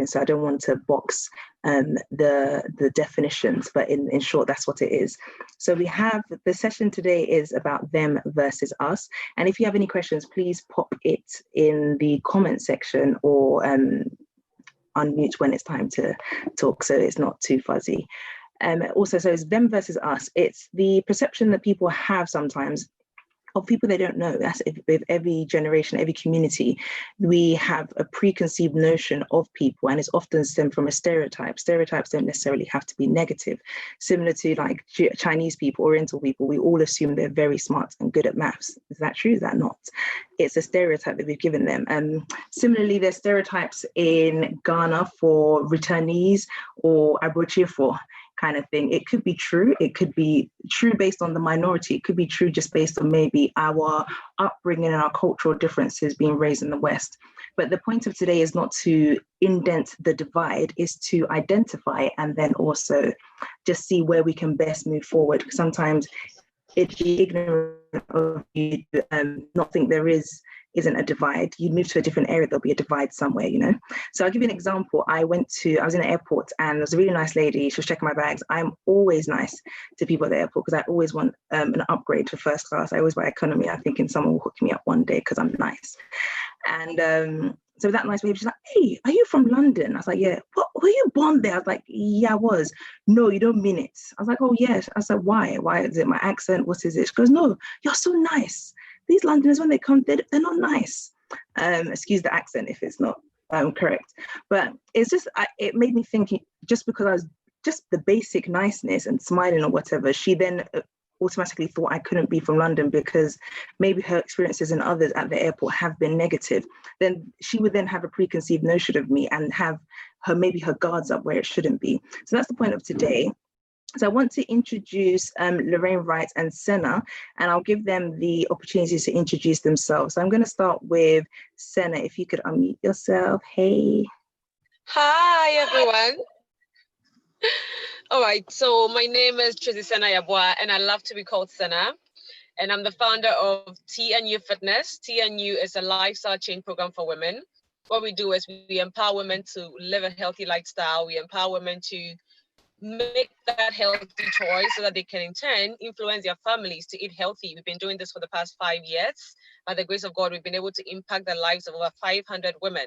experience. So I don't want to box the definitions, but in short, that's what it is. So we have the session today is about them versus us. And if you have any questions, please pop it in the comment section or unmute when it's time to talk, so it's not too fuzzy. Also, so it's them versus us. It's the perception that people have sometimes of people they don't know. That's with every generation, every community, we have a preconceived notion of people, and it's often stemmed from a stereotype. Stereotypes don't necessarily have to be negative. Similar to like Chinese people, Oriental people, we all assume they're very smart and good at maths. Is that true? Is that not? It's a stereotype that we've given them. Similarly, there's stereotypes in Ghana for returnees or Abochifo kind of thing. It could be true. It could be true based on the minority. It could be true just based on maybe our upbringing and our cultural differences being raised in the West. But the point of today is not to indent the divide, is to identify and then also just see where we can best move forward. Sometimes it'd be ignorant of you to not think there isn't a divide. You move to a different area, there'll be a divide somewhere, you know? So I'll give you an example. I was in an airport and there was a really nice lady. She was checking my bags. I'm always nice to people at the airport because I always want an upgrade to first class. I always buy economy. I'm thinking someone will hook me up one day because I'm nice. And so that nice lady, she's like, "Hey, are you from London?" I was like, "Yeah." "What, were you born there?" I was like, "Yeah, I was." "No, you don't mean it." I was like, "Oh, yes." I said, "Why? Why is it my accent? What is it?" She goes, "No, you're so nice. These Londoners, when they come, they're not nice." Excuse the accent if it's not correct. But it's just, it made me think, just because I was just the basic niceness and smiling or whatever, she then automatically thought I couldn't be from London because maybe her experiences and others at the airport have been negative. Then she would then have a preconceived notion of me and have maybe her guards up where it shouldn't be. So that's the point of today. So I want to introduce Lorraine Wright and Senna, and I'll give them the opportunity to introduce themselves. So I'm going to start with Senna. If you could unmute yourself. Hey. Hi, everyone. All right, so my name is Tracy Senna Yabwa, and I love to be called Senna. And I'm the founder of TNU Fitness. TNU is a lifestyle change program for women. What we do is we empower women to live a healthy lifestyle. We empower women to make that healthy choice so that they can in turn influence their families to eat healthy. We've been doing this for the past 5 years. By the grace of God, we've been able to impact the lives of over 500 women.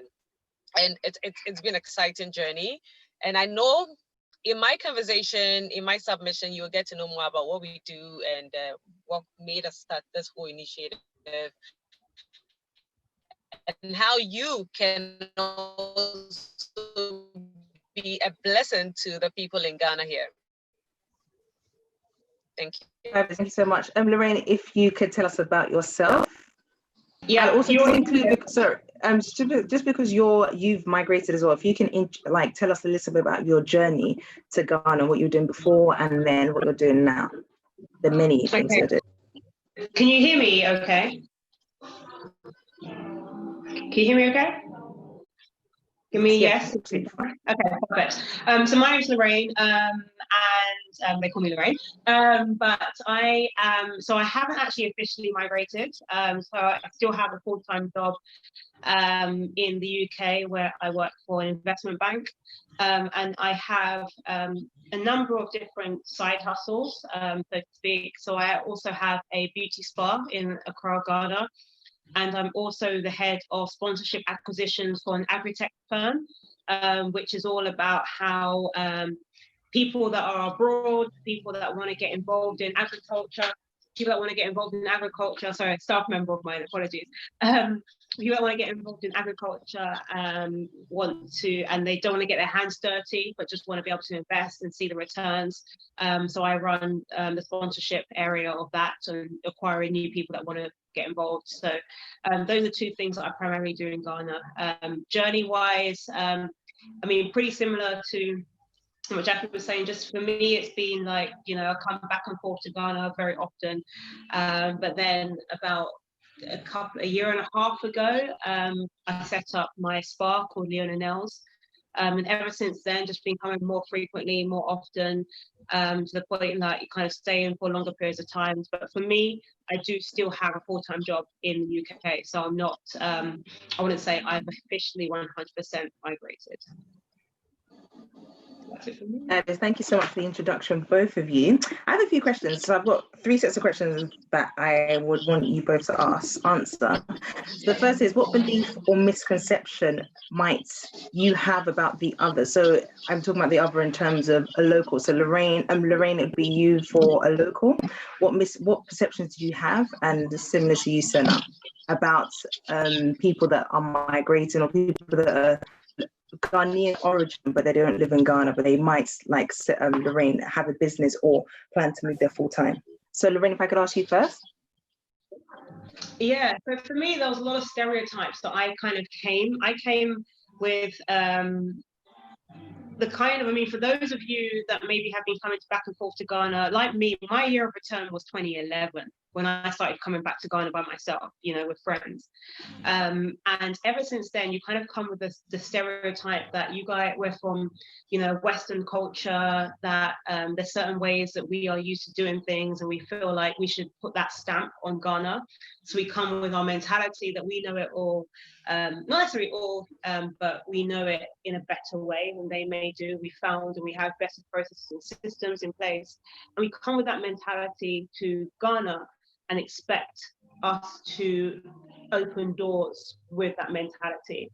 And it's been an exciting journey. And I know in my conversation, in my submission, you'll get to know more about what we do and what made us start this whole initiative and how you can also be a blessing to the people in Ghana here. Thank you. Thank you so much. Lorraine, if you could tell us about yourself. Yeah, and also just include just because you've migrated as well, if you can tell us a little bit about your journey to Ghana, what you were doing before and then what you're doing now, the many things you're doing. Can you hear me okay? Can you hear me okay? Give me yes. Okay, perfect. So my name is Lorraine, and they call me Lorraine. But I haven't actually officially migrated. So I still have a full-time job in the UK where I work for an investment bank, and I have a number of different side hustles, so to speak. So I also have a beauty spa in Accra, Ghana. And I'm also the head of sponsorship acquisitions for an agri-tech firm, which is all about how people that are abroad, people that want to get involved in agriculture, sorry, staff member of mine, apologies. People that want to get involved in agriculture and they don't want to get their hands dirty, but just want to be able to invest and see the returns. So I run the sponsorship area of that and acquiring new people that want to get involved. So those are two things that I primarily do in Ghana. Journey-wise, I mean, pretty similar to what Jackie was saying. Just for me, it's been like, I come back and forth to Ghana very often. But then about a year and a half ago, I set up my spa called Leona Nails. And ever since then, just been coming more frequently, more often, to the point that you kind of stay in for longer periods of time. But for me, I do still have a full-time job in the UK. So I'm not, I wouldn't say I've officially 100% migrated. That's it for me. Thank you so much for the introduction, both of you. I have a few questions. So I've got 3 sets of questions that I would want you both to answer. The first is, what belief or misconception might you have about the other? So I'm talking about the other in terms of a local. So Lorraine, it'd be you for a local. What perceptions do you have, and similar to you, Senna, about people that are migrating or people that are Ghanaian origin, but they don't live in Ghana, but they might, like Lorraine, have a business or plan to move there full time. So Lorraine, if I could ask you first. Yeah, so for me, there was a lot of stereotypes that I came with the kind of, I mean, for those of you that maybe have been coming back and forth to Ghana, like me, my year of return was 2011 when I started coming back to Ghana by myself, you know, with friends. And ever since then, you kind of come with the stereotype that you guys, we're from, you know, Western culture, that there's certain ways that we are used to doing things, and we feel like we should put that stamp on Ghana. So we come with our mentality that we know it all, not necessarily all, but we know it in a better way than they may do. We found, and we have better processes and systems in place, and we come with that mentality to Ghana and expect us to open doors with that mentality.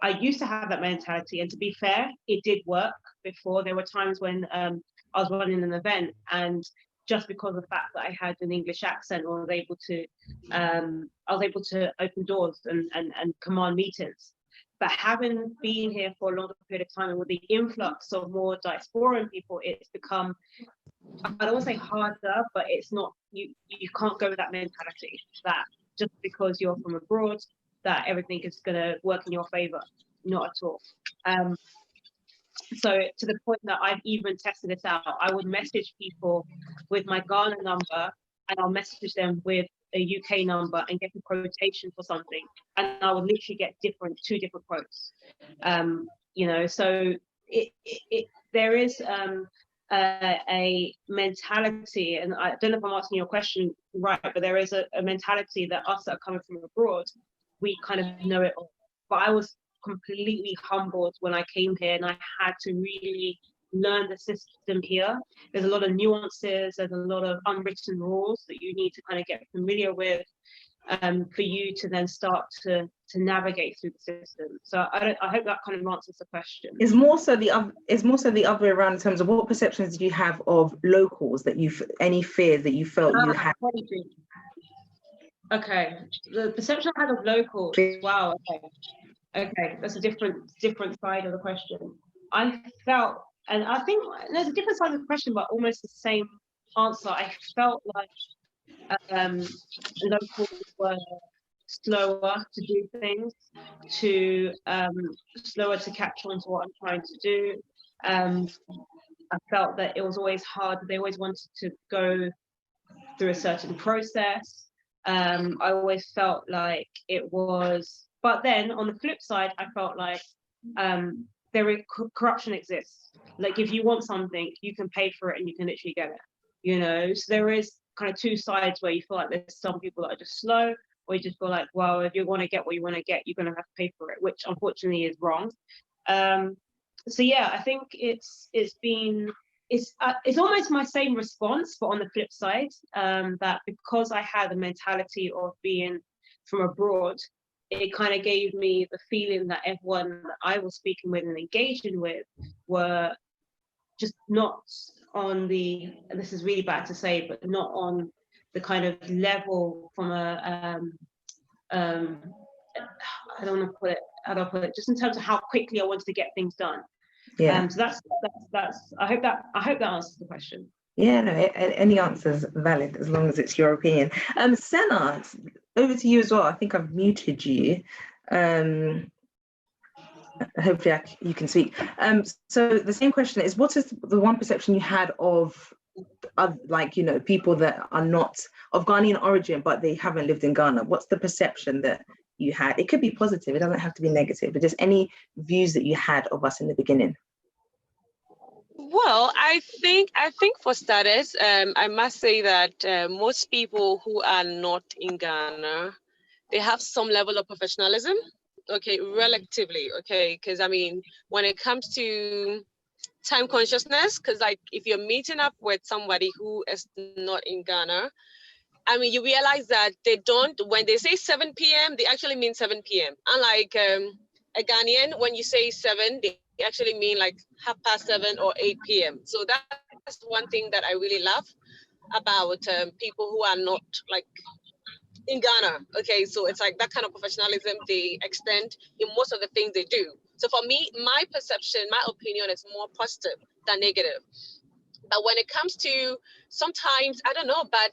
I used to have that mentality, and to be fair, it did work before. There were times when I was running an event, and just because of the fact that I had an English accent, I was able to open doors and command meetings. But having been here for a longer period of time, and with the influx of more diasporan people, it's become, I don't want to say harder, but it's not, you can't go with that mentality that just because you're from abroad, that everything is going to work in your favor. Not at all. So to the point that I've even tested this out, I would message people with my Ghana number, and I'll message them with a UK number and get a quotation for something, and I would literally get two different quotes. You know, so there is a mentality, and I don't know if I'm asking your question right, but there is a mentality that us that are coming from abroad, we kind of know it all. But I was completely humbled when I came here, and I had to really learn the system here. There's a lot of nuances, there's a lot of unwritten rules that you need to kind of get familiar with, for you to then start to navigate through the system. So I hope that kind of answers the question. It's more so the other way around in terms of what perceptions did you have of locals, that any fears that you felt you had? Okay, the perception I had of locals. Wow. Okay, that's a different side of the question. I felt, and I think there's a different side of the question, but almost the same answer. I felt like locals were slower to do things, slower to catch on to what I'm trying to do. I felt that it was always hard. They always wanted to go through a certain process. I always felt like it was, but then on the flip side, I felt like corruption exists. Like if you want something, you can pay for it and you can literally get it, you know? So there is kind of two sides where you feel like there's some people that are just slow, or you just feel like, well, if you want to get what you want to get, you're going to have to pay for it, which unfortunately is wrong. So yeah, I think it's almost my same response, but on the flip side, that because I had a mentality of being from abroad, it kind of gave me the feeling that everyone that I was speaking with and engaging with were just not on the, and this is really bad to say, but not on the kind of level from a, I don't want to put it, how do I put it, just in terms of how quickly I wanted to get things done. Yeah. So that's. I hope that answers the question. Yeah, no, any answer is valid as long as it's your opinion. Senna, over to you as well. I think I've muted you. Hopefully you can speak. So the same question is, what is the one perception you had of like, you know, people that are not of Ghanaian origin, but they haven't lived in Ghana? What's the perception that you had? It could be positive, it doesn't have to be negative, but just any views that you had of us in the beginning. Well, I think for starters, I must say that most people who are not in Ghana, they have some level of professionalism Okay, relatively, okay, because I mean, when it comes to time consciousness, because like if you're meeting up with somebody who is not in Ghana, I mean, you realize that they don't, when they say 7 p.m., they actually mean 7 p.m. Unlike a Ghanaian, when you say 7, they actually mean like 7:30 or 8 p.m. So that's one thing that I really love about people who are not like in Ghana. Okay, so it's like that kind of professionalism they extend in most of the things they do. So for me, my perception, my opinion is more positive than negative. But when it comes to sometimes, I don't know, but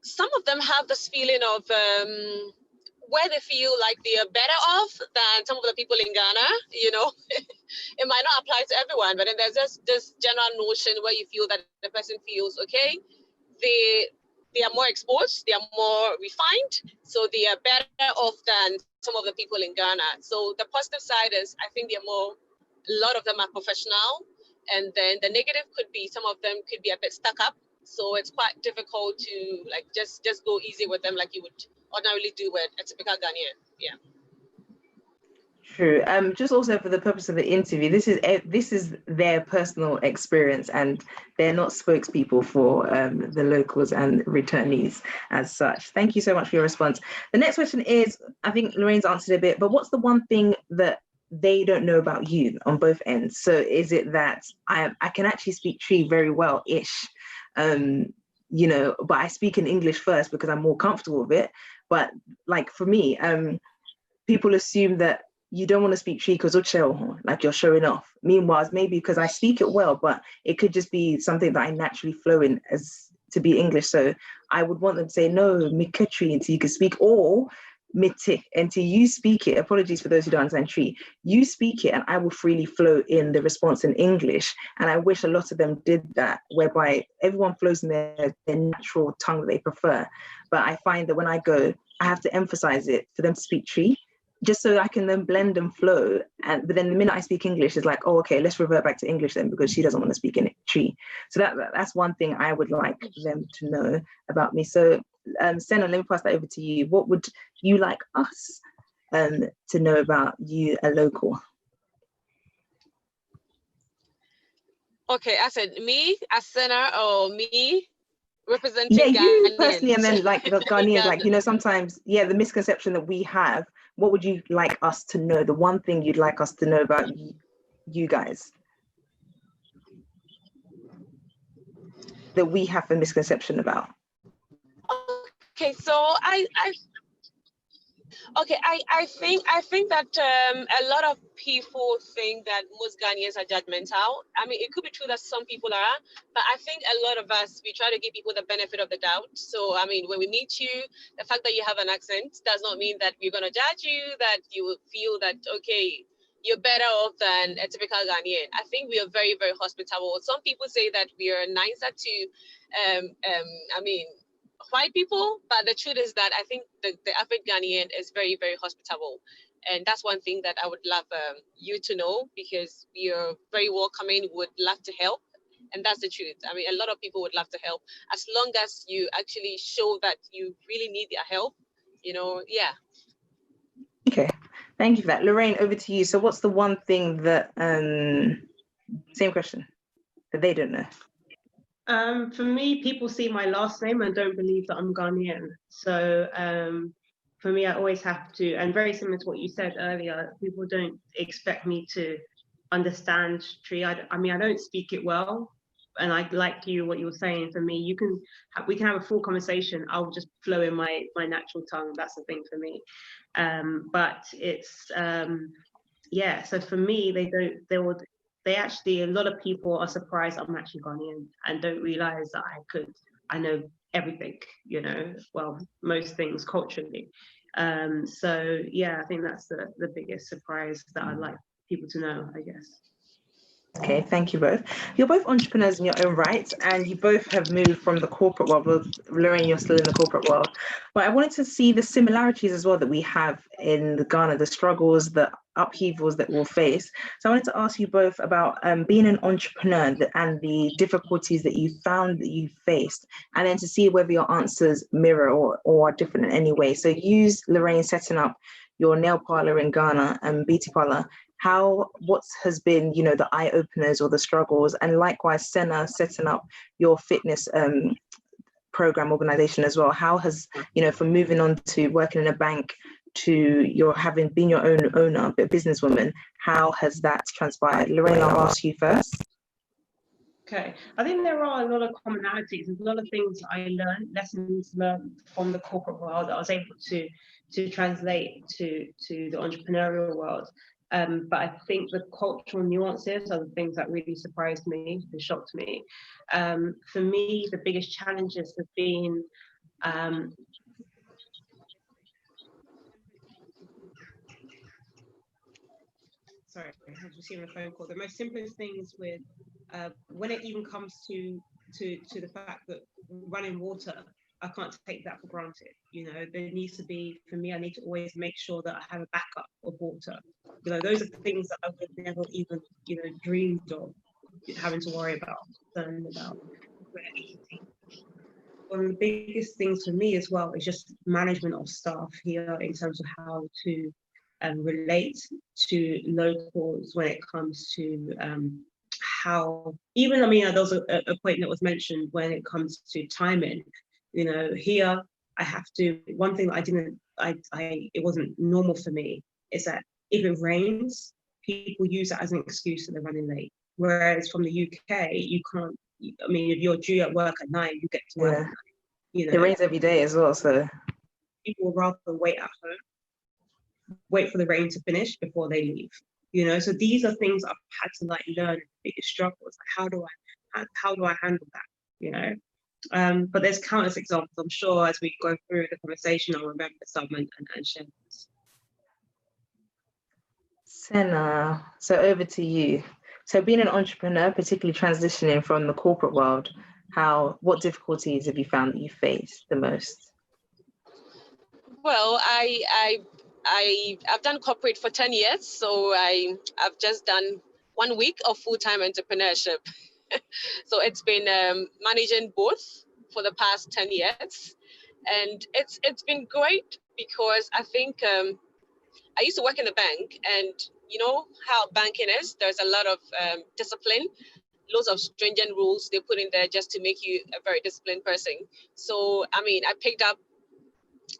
some of them have this feeling of where they feel like they are better off than some of the people in Ghana, you know. It might not apply to everyone, but then there's just this general notion where you feel that the person feels, okay, they are more exposed, they are more refined, so they are better off than some of the people in Ghana. So the positive side is I think they're more, a lot of them are professional, and then the negative could be some of them could be a bit stuck up. So it's quite difficult to like just go easy with them like you would ordinarily do with a typical Ghanaian. Yeah. True. Just also for the purpose of the interview, this is their personal experience, and they're not spokespeople for the locals and returnees as such. Thank you so much for your response. The next question is, I think Lorraine's answered a bit, but what's the one thing that they don't know about you on both ends? So is it that I can actually speak Twi very well-ish, you know, but I speak in English first because I'm more comfortable with it. But like for me, people assume that you don't want to speak Twi because like you're showing off. Meanwhile, maybe because I speak it well, but it could just be something that I naturally flow in as to be English. So I would want them to say, no, Miketri until you can speak, or Mitik until you speak it. Apologies for those who don't understand Twi. You speak it and I will freely flow in the response in English. And I wish a lot of them did that, whereby everyone flows in their natural tongue that they prefer. But I find that when I go, I have to emphasize it for them to speak Twi, just so I can then blend and flow. But then the minute I speak English, it's like, oh, okay, let's revert back to English then, because she doesn't want to speak in Twi. So that's one thing I would like them to know about me. So Senna, let me pass that over to you. What would you like us to know about you, a local? Okay, I said me as Senna, or me representing you Ghanaians. Personally, and then like the Ghanaians, like, you know, sometimes, yeah, the misconception that we have. What would you like us to know? The one thing you'd like us to know about you guys that we have a misconception about? Okay, so I think that a lot of people think that most Ghanaians are judgmental. I mean, it could be true that some people are, but I think a lot of us, we try to give people the benefit of the doubt. So, I mean, when we meet you, the fact that you have an accent does not mean that we're going to judge you, that you will feel that, okay, you're better off than a typical Ghanaian. I think we are very, very hospitable. Some people say that we are nicer to, I mean, white people, but the truth is that I think the average Ghanaian is very, very hospitable. And that's one thing that I would love you to know, because we are very welcoming, would love to help. And that's the truth. I mean, a lot of people would love to help, as long as you actually show that you really need their help, you know, yeah. Okay, thank you for that. Lorraine, over to you. So what's the one thing that, same question, that they don't know? For me, people see my last name and don't believe that I'm Ghanaian. So for me, I always have to, and very similar to what you said earlier, people don't expect me to understand Twi. I mean, I don't speak it well. And I like what you were saying. For me, we can have a full conversation. I'll just flow in my natural tongue. That's the thing for me. But it's yeah. So for me, they actually, a lot of people are surprised I'm actually Ghanaian and don't realize that I know everything, you know, well, most things culturally. So yeah, I think that's the biggest surprise that I'd like people to know, I guess. Okay, thank you both. You're both entrepreneurs in your own right, and you both have moved from the corporate world. Well, Lorraine, you're still in the corporate world. But I wanted to see the similarities as well that we have in Ghana, the struggles, the upheavals that we'll face. So I wanted to ask you both about being an entrepreneur and the difficulties that you found that you faced, and then to see whether your answers mirror or are different in any way. So use Lorraine setting up your nail parlor in Ghana and beauty parlor, what has been, you know, the eye openers or the struggles, and likewise Senna setting up your fitness program organization as well. How has, you know, from moving on to working in a bank to your having been your own owner, but businesswoman, how has that transpired? Lorraine, I'll ask you first. Okay, I think there are a lot of commonalities. There's a lot of things I learned, lessons learned from the corporate world that I was able to translate to the entrepreneurial world. But I think the cultural nuances are the things that really surprised me and shocked me. For me, the biggest challenges have been sorry, I was receiving a phone call. The most simplest things with when it even comes to the fact that running water, I can't take that for granted. You know, there needs to be, for me, I need to always make sure that I have a backup of water. You know, those are things that I would never even, you know, dreamed of having to worry about, learning about. One of the biggest things for me as well is just management of staff here in terms of how to relate to locals when it comes to how, even, I mean, there was a point that was mentioned when it comes to timing. You know, here I have to, one thing that it wasn't normal for me is that if it rains, people use that as an excuse that they're running late. Whereas from the UK, you can't, I mean, if you're due at work at 9, you get to work at 9. You know, it rains every day as well, so people would rather wait at home, wait for the rain to finish before they leave. You know, so these are things I've had to like learn. The biggest struggles, like how do I handle that? You know, but there's countless examples. I'm sure as we go through the conversation, I'll remember some and share this. Senna, so over to you. So being an entrepreneur, particularly transitioning from the corporate world, what difficulties have you found that you faced the most? Well, I've done corporate for 10 years, so I've just done 1 week of full-time entrepreneurship. So it's been managing both for the past 10 years, and it's been great because I think I used to work in the bank, and you know how banking is. There's a lot of discipline, loads of stringent rules they put in there just to make you a very disciplined person. So I mean, I picked up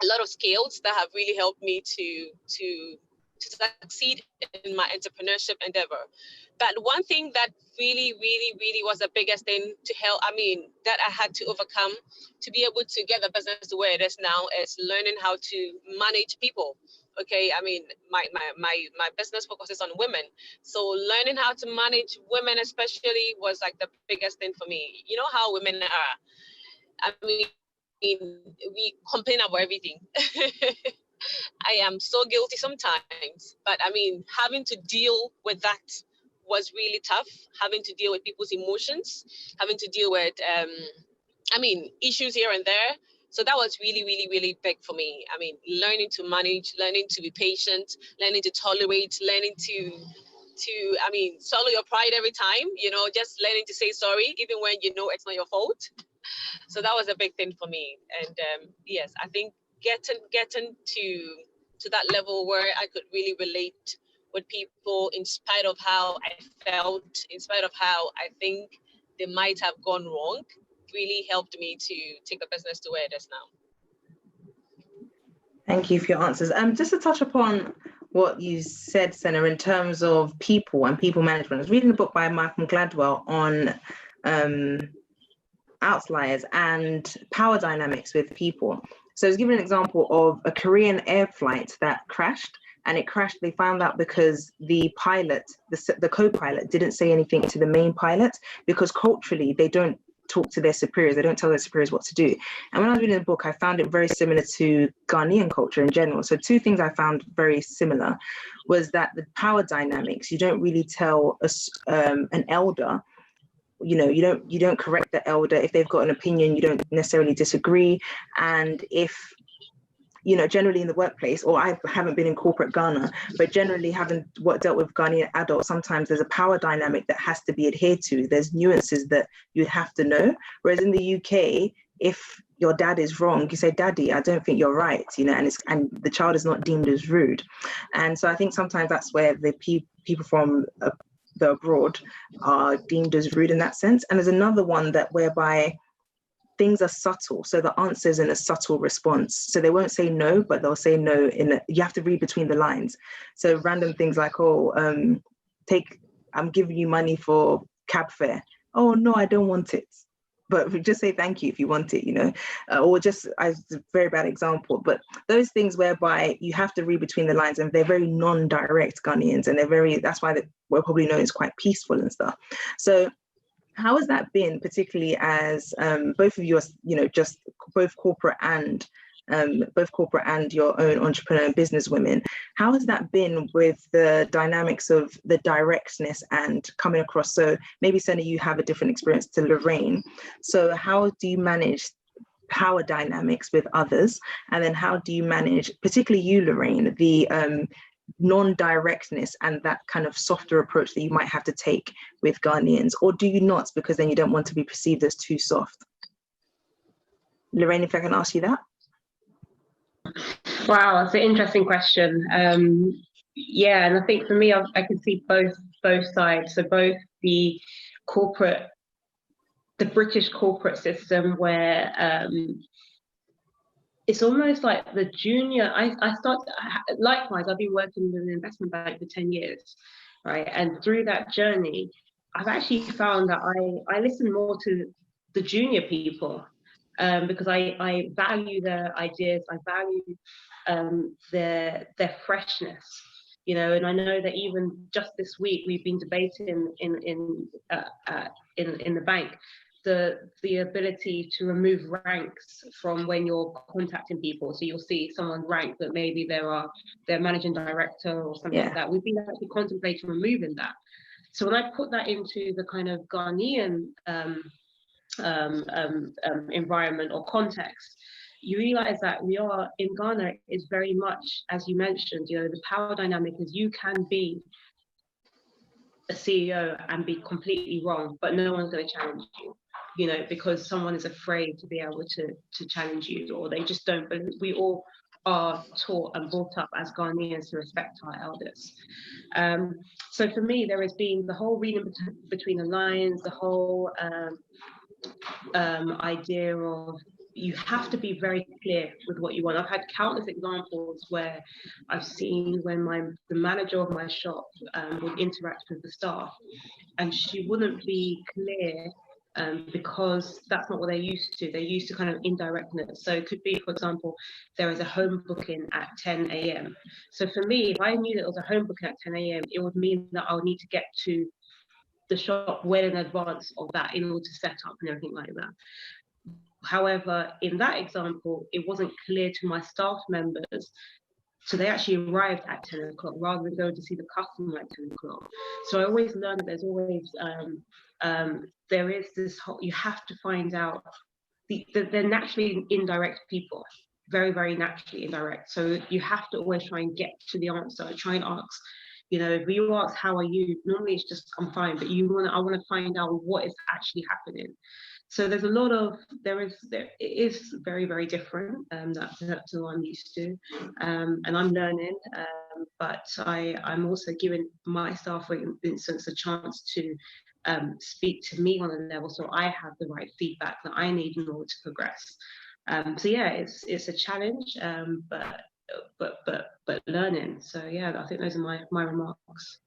a lot of skills that have really helped me to succeed in my entrepreneurship endeavor. But one thing that really was the biggest thing to help, I mean, that I had to overcome to be able to get the business to where it is now is learning how to manage people. Okay, I mean, my business focuses on women. So learning how to manage women especially was like the biggest thing for me. You know how women are. I mean, we complain about everything. I am so guilty sometimes, but I mean, having to deal with that was really tough. Having to deal with people's emotions, having to deal with, I mean, issues here and there. So that was really big for me. I mean, learning to manage, learning to be patient, learning to tolerate, learning to I mean, swallow your pride every time, you know, just learning to say sorry, even when you know it's not your fault. So that was a big thing for me. And yes, I think getting to that level where I could really relate with people in spite of how I felt, in spite of how I think they might have gone wrong, really helped me to take the business to where it is now. Thank you for your answers. Just to touch upon what you said, Senna, in terms of people and people management. I was reading a book by Malcolm Gladwell on outliers and power dynamics with people. So I was giving an example of a Korean air flight that crashed, and it crashed. They found out because the pilot, the co-pilot, didn't say anything to the main pilot, because culturally they don't talk to their superiors. They don't tell their superiors what to do. And when I was reading the book, I found it very similar to Ghanaian culture in general. So two things I found very similar was that the power dynamics, you don't really tell an elder, you know, you don't correct the elder. If they've got an opinion, you don't necessarily disagree. And if, you know, generally in the workplace, or I haven't been in corporate Ghana, but generally having dealt with Ghanaian adults, sometimes there's a power dynamic that has to be adhered to. There's nuances that you'd have to know. Whereas in the UK, if your dad is wrong, you say, Daddy, I don't think you're right, you know, and the child is not deemed as rude. And so I think sometimes that's where the people from the abroad are deemed as rude in that sense. And there's another one that whereby things are subtle, so the answer's in a subtle response. So they won't say no, but they'll say no you have to read between the lines. So random things like, oh, I'm giving you money for cab fare. Oh no, I don't want it. But just say thank you if you want it, you know, or just as a very bad example. But those things whereby you have to read between the lines, and they're very non-direct Ghanaians, and that's why we're probably known as quite peaceful and stuff. So how has that been, particularly as both of you are, you know, just both corporate and your own entrepreneur and business women? How has that been with the dynamics of the directness and coming across? So maybe, Senna, you have a different experience to Lorraine. So how do you manage power dynamics with others? And then how do you manage, particularly you, Lorraine, the non-directness and that kind of softer approach that you might have to take with Ghanaians? Or do you not, because then you don't want to be perceived as too soft? Lorraine, if I can ask you that. Wow, that's an interesting question. Yeah, and I think for me, I can see both sides. So both the British corporate system, where it's almost like the junior. Likewise, I've been working with an investment bank for 10 years, right? And through that journey, I've actually found that I listen more to the junior people. Because I value their ideas, I value their freshness, you know. And I know that even just this week we've been debating in the bank the ability to remove ranks from when you're contacting people. So you'll see someone ranked that maybe they're managing director or something like that. We've been actually contemplating removing that. So when I put that into the kind of Ghanaian environment or context, you realize that we are in Ghana is very much, as you mentioned, you know, the power dynamic is you can be a CEO and be completely wrong, but no one's going to challenge you, you know, because someone is afraid to be able to challenge you, or they just don't. But we all are taught and brought up as Ghanaians to respect our elders. So for me, there has been the whole reading between the lines, the whole idea of you have to be very clear with what you want. I've had countless examples where I've seen when the manager of my shop would interact with the staff, and she wouldn't be clear because that's not what they're used to. They're used to kind of indirectness. So it could be, for example, there is a home booking at 10 a.m. So for me, if I knew that it was a home booking at 10 a.m., it would mean that I would need to get to the shop well in advance of that in order to set up and everything like that. However, in that example, it wasn't clear to my staff members, so they actually arrived at 10 o'clock rather than go to see the customer at 10 o'clock. So I always learned that there's always, there is this whole, you have to find out, they're naturally indirect people, very, very naturally indirect. So you have to always try and get to the answer, try and ask, you know, if you ask, how are you? Normally it's just, I'm fine, but I want to find out what is actually happening. So there's a lot of, it is very, very different that's what I'm used to. And I'm learning, but I'm also giving my staff, for instance, a chance to speak to me on a level so I have the right feedback that I need in order to progress. So yeah, it's a challenge, but learning. So yeah, I think those are my remarks.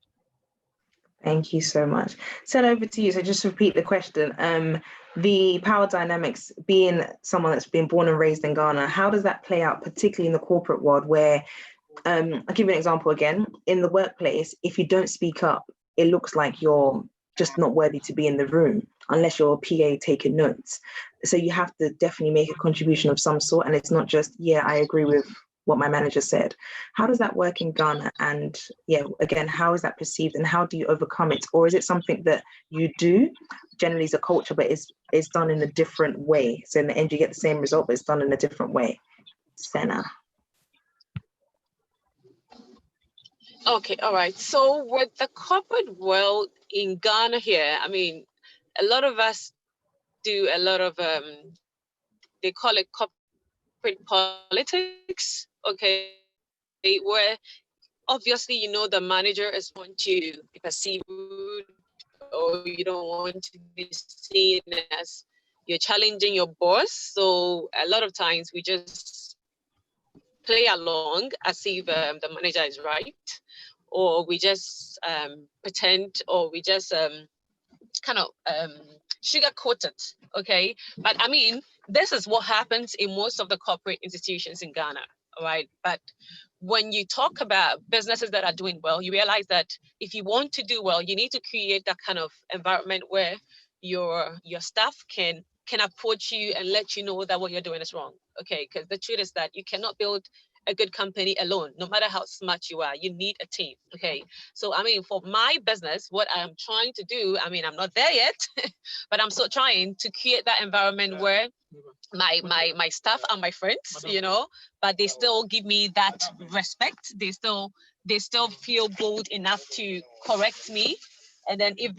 Thank you so much. Send over to you. So just to repeat the question, the power dynamics, being someone that's been born and raised in Ghana, how does that play out, particularly in the corporate world where, I'll give you an example again, in the workplace, if you don't speak up, it looks like you're just not worthy to be in the room unless you're a PA taking notes. So you have to definitely make a contribution of some sort, and it's not just, yeah, I agree with what my manager said. How does that work in Ghana? And yeah, again, how is that perceived and how do you overcome it? Or is it something that you do generally as a culture, but it's done in a different way? So in the end, you get the same result, but it's done in a different way. Senna. Okay, all right. So with the corporate world in Ghana here, I mean, a lot of us do a lot of they call it corporate politics, okay, where obviously, you know, the manager is want to be perceived rude, or you don't want to be seen as you're challenging your boss. So a lot of times we just play along as if the manager is right, or we just pretend, or we just kind of sugarcoat it, okay? But I mean, this is what happens in most of the corporate institutions in Ghana, right? But when you talk about businesses that are doing well, you realize that if you want to do well, you need to create that kind of environment where your staff can approach you and let you know that what you're doing is wrong, okay? Because the truth is that you cannot build a good company alone, no matter how smart you are. You need a team, okay? So I mean, for my business, what I'm trying to do, I mean, I'm not there yet, but I'm still trying to create that environment where my staff are my friends, you know, but they still give me that respect. They still feel bold enough to correct me. And then if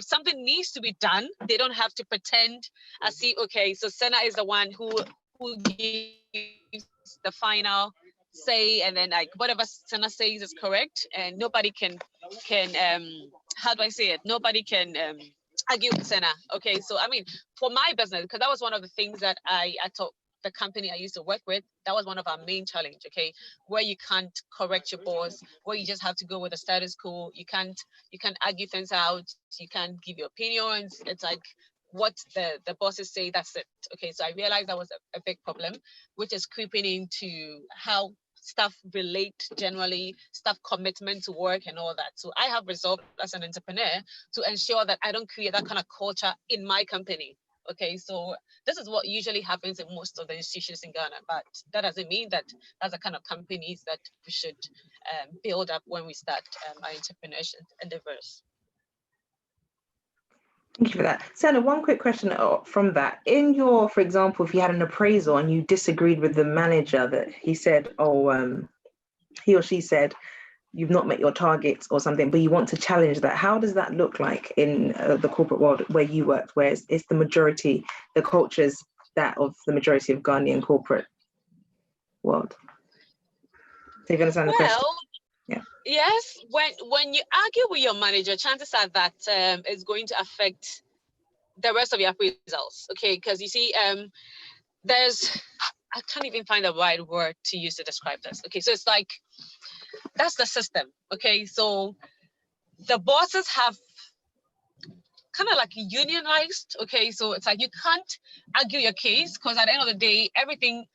something needs to be done, they don't have to pretend as if, okay, so Senna is the one who gives the final say, and then like whatever Senna says is correct, and nobody can how do I say it? Nobody can argue with Senna. Okay, so I mean, for my business, because that was one of the things that I taught the company I used to work with, that was one of our main challenge, okay, where you can't correct your boss, where you just have to go with the status quo. You can't argue things out, you can't give your opinions. It's like what the bosses say, that's it. Okay, so I realized that was a big problem, which is creeping into how staff relate generally, staff commitment to work and all that. So I have resolved as an entrepreneur to ensure that I don't create that kind of culture in my company. Okay, so this is what usually happens in most of the institutions in Ghana, but that doesn't mean that that's the kind of companies that we should build up when we start our entrepreneurship endeavors. Thank you for that. Senna, one quick question from that. In your, for example, if you had an appraisal and you disagreed with the manager that he said, he or she said, you've not met your targets or something, but you want to challenge that. How does that look like in the corporate world where you worked, where it's the majority, the cultures that of the majority of Ghanaian corporate world? Do you understand the question? Yeah. Yes, when you argue with your manager, chances are that it's going to affect the rest of your appraisals, okay? Because you see, I can't even find the right word to use to describe this. Okay, so it's like, that's the system, okay? So the bosses have kind of like unionized, okay? So it's like you can't argue your case because at the end of the day, everything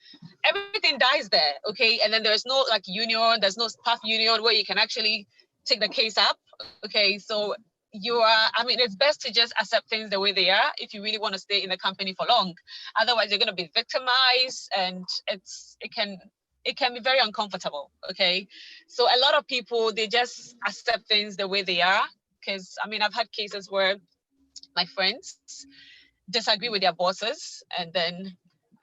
dies there, okay? And then there's no like union, there's no staff union where you can actually take the case up, okay? So it's best to just accept things the way they are if you really want to stay in the company for long. Otherwise, you're going to be victimized, and it can be very uncomfortable, okay? So a lot of people, they just accept things the way they are, because I've had cases where my friends disagree with their bosses, and then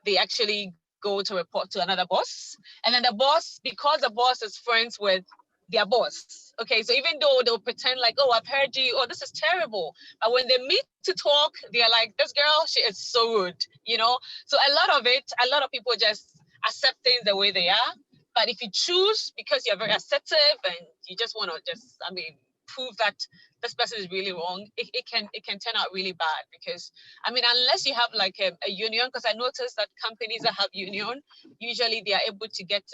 they actually go to report to another boss, and then the boss, because the boss is friends with their boss, okay, so even though they'll pretend like, oh, I've heard you, oh, this is terrible, but when they meet to talk, they're like, this girl, she is so rude, you know? So a lot of people just accept things the way they are. But if you choose, because you're very assertive and you just want to prove that this person is really wrong, it can turn out really bad. Because unless you have like a union, because I noticed that companies that have union, usually they are able to get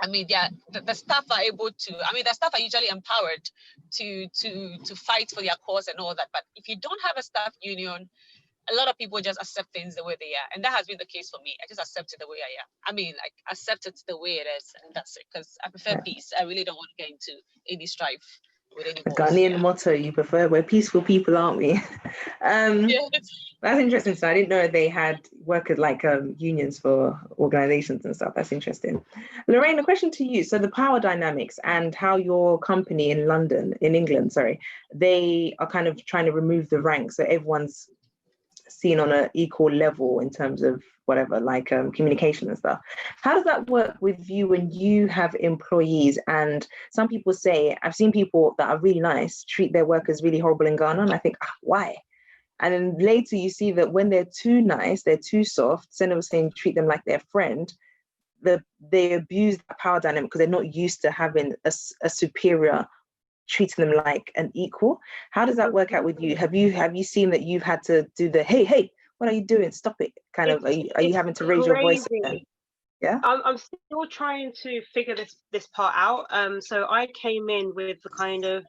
the staff are able to, the staff are usually empowered to fight for their cause and all that. But if you don't have a staff union, a lot of people just accept things the way they are. And that has been the case for me. I just accept it the way I am. Accept it the way it is, and that's it. Because I prefer peace. I really don't want to get into any strife with any boss. Ghanaian motto, you prefer, we're peaceful people, aren't we? That's interesting. So I didn't know they had workers like unions for organizations and stuff. That's interesting. Lorraine, a question to you. So the power dynamics and how your company in England, they are kind of trying to remove the ranks. So everyone's seen on an equal level in terms of whatever, like communication and stuff. How does that work with you when you have employees? And some people say, I've seen people that are really nice treat their workers really horrible in Ghana, and I think, why? And then later you see that when they're too nice, they're too soft, Senna was saying treat them like their friend, they abuse that power dynamic because they're not used to having a superior treating them like an equal. How does that work out with you? Have you seen that you've had to do the hey, what are you doing? Stop it. Kind of, are you having to raise your voice again? Yeah. I'm still trying to figure this part out. So I came in with the kind of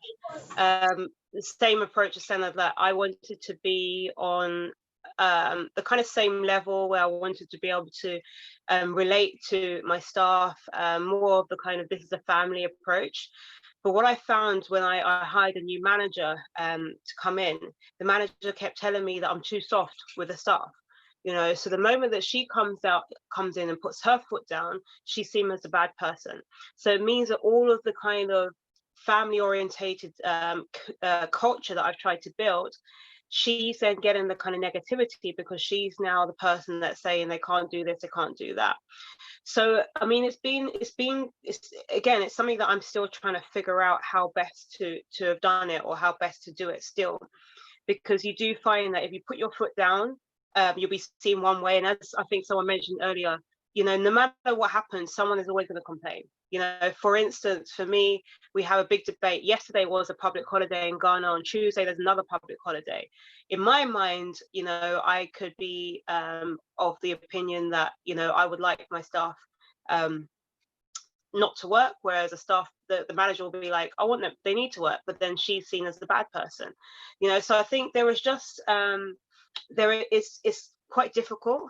the same approach as Senna, that I wanted to be on the kind of same level where I wanted to be able to relate to my staff, more of the kind of this is a family approach. But what I found when I hired a new manager to come in, the manager kept telling me that I'm too soft with the staff. So the moment that she comes in and puts her foot down, she's seen as a bad person. So it means that all of the kind of family orientated culture that I've tried to build, she's then getting the kind of negativity because she's now the person that's saying they can't do this, they can't do that. So I mean, it's something that I'm still trying to figure out how best to have done it, or how best to do it still, because you do find that if you put your foot down, you'll be seen one way. And as I think someone mentioned earlier, no matter what happens, someone is always going to complain. For instance, for me, we have a big debate. Yesterday was a public holiday in Ghana. On Tuesday, there's another public holiday. In my mind, I could be of the opinion that, I would like my staff not to work, whereas the manager will be like, I want them, they need to work, but then she's seen as the bad person. So I think there is just it's quite difficult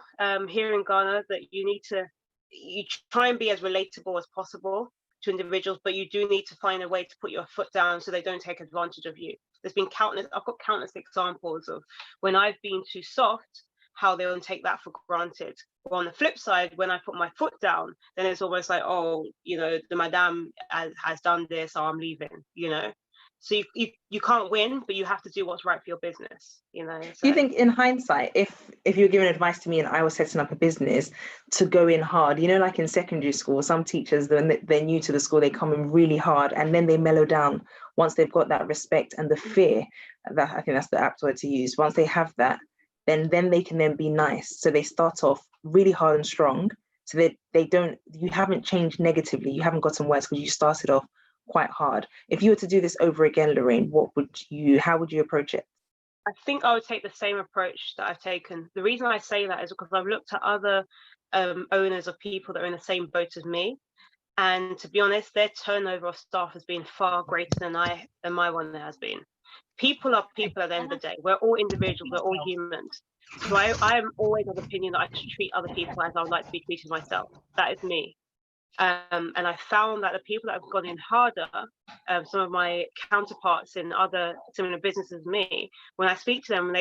here in Ghana, that you try and be as relatable as possible to individuals, but you do need to find a way to put your foot down so they don't take advantage of you. I've got countless examples of when I've been too soft, how they don't take that for granted. Or on the flip side, when I put my foot down, then it's almost like, oh, the madame has done this, so I'm leaving, So you can't win, but you have to do what's right for your business, So. Do you think in hindsight, if you're giving advice to me and I was setting up a business, to go in hard, like in secondary school, some teachers, when they're new to the school, they come in really hard and then they mellow down once they've got that respect and the fear, that I think that's the apt word to use. Once they have that, then they can then be nice. So they start off really hard and strong, so that you haven't changed negatively, you haven't gotten worse because you started off quite hard. If you were to do this over again, Lorraine, how would you approach it? I think I would take the same approach that I've taken. The reason I say that is because I've looked at other owners of people that are in the same boat as me, and to be honest, their turnover of staff has been far greater than my one has been. People are people at the end of the day. We're all individuals, we're all humans. So I am always of the opinion that I should treat other people as I would like to be treated myself. That is me. And I found that the people that have gone in harder, some of my counterparts in other similar businesses as me, when I speak to them,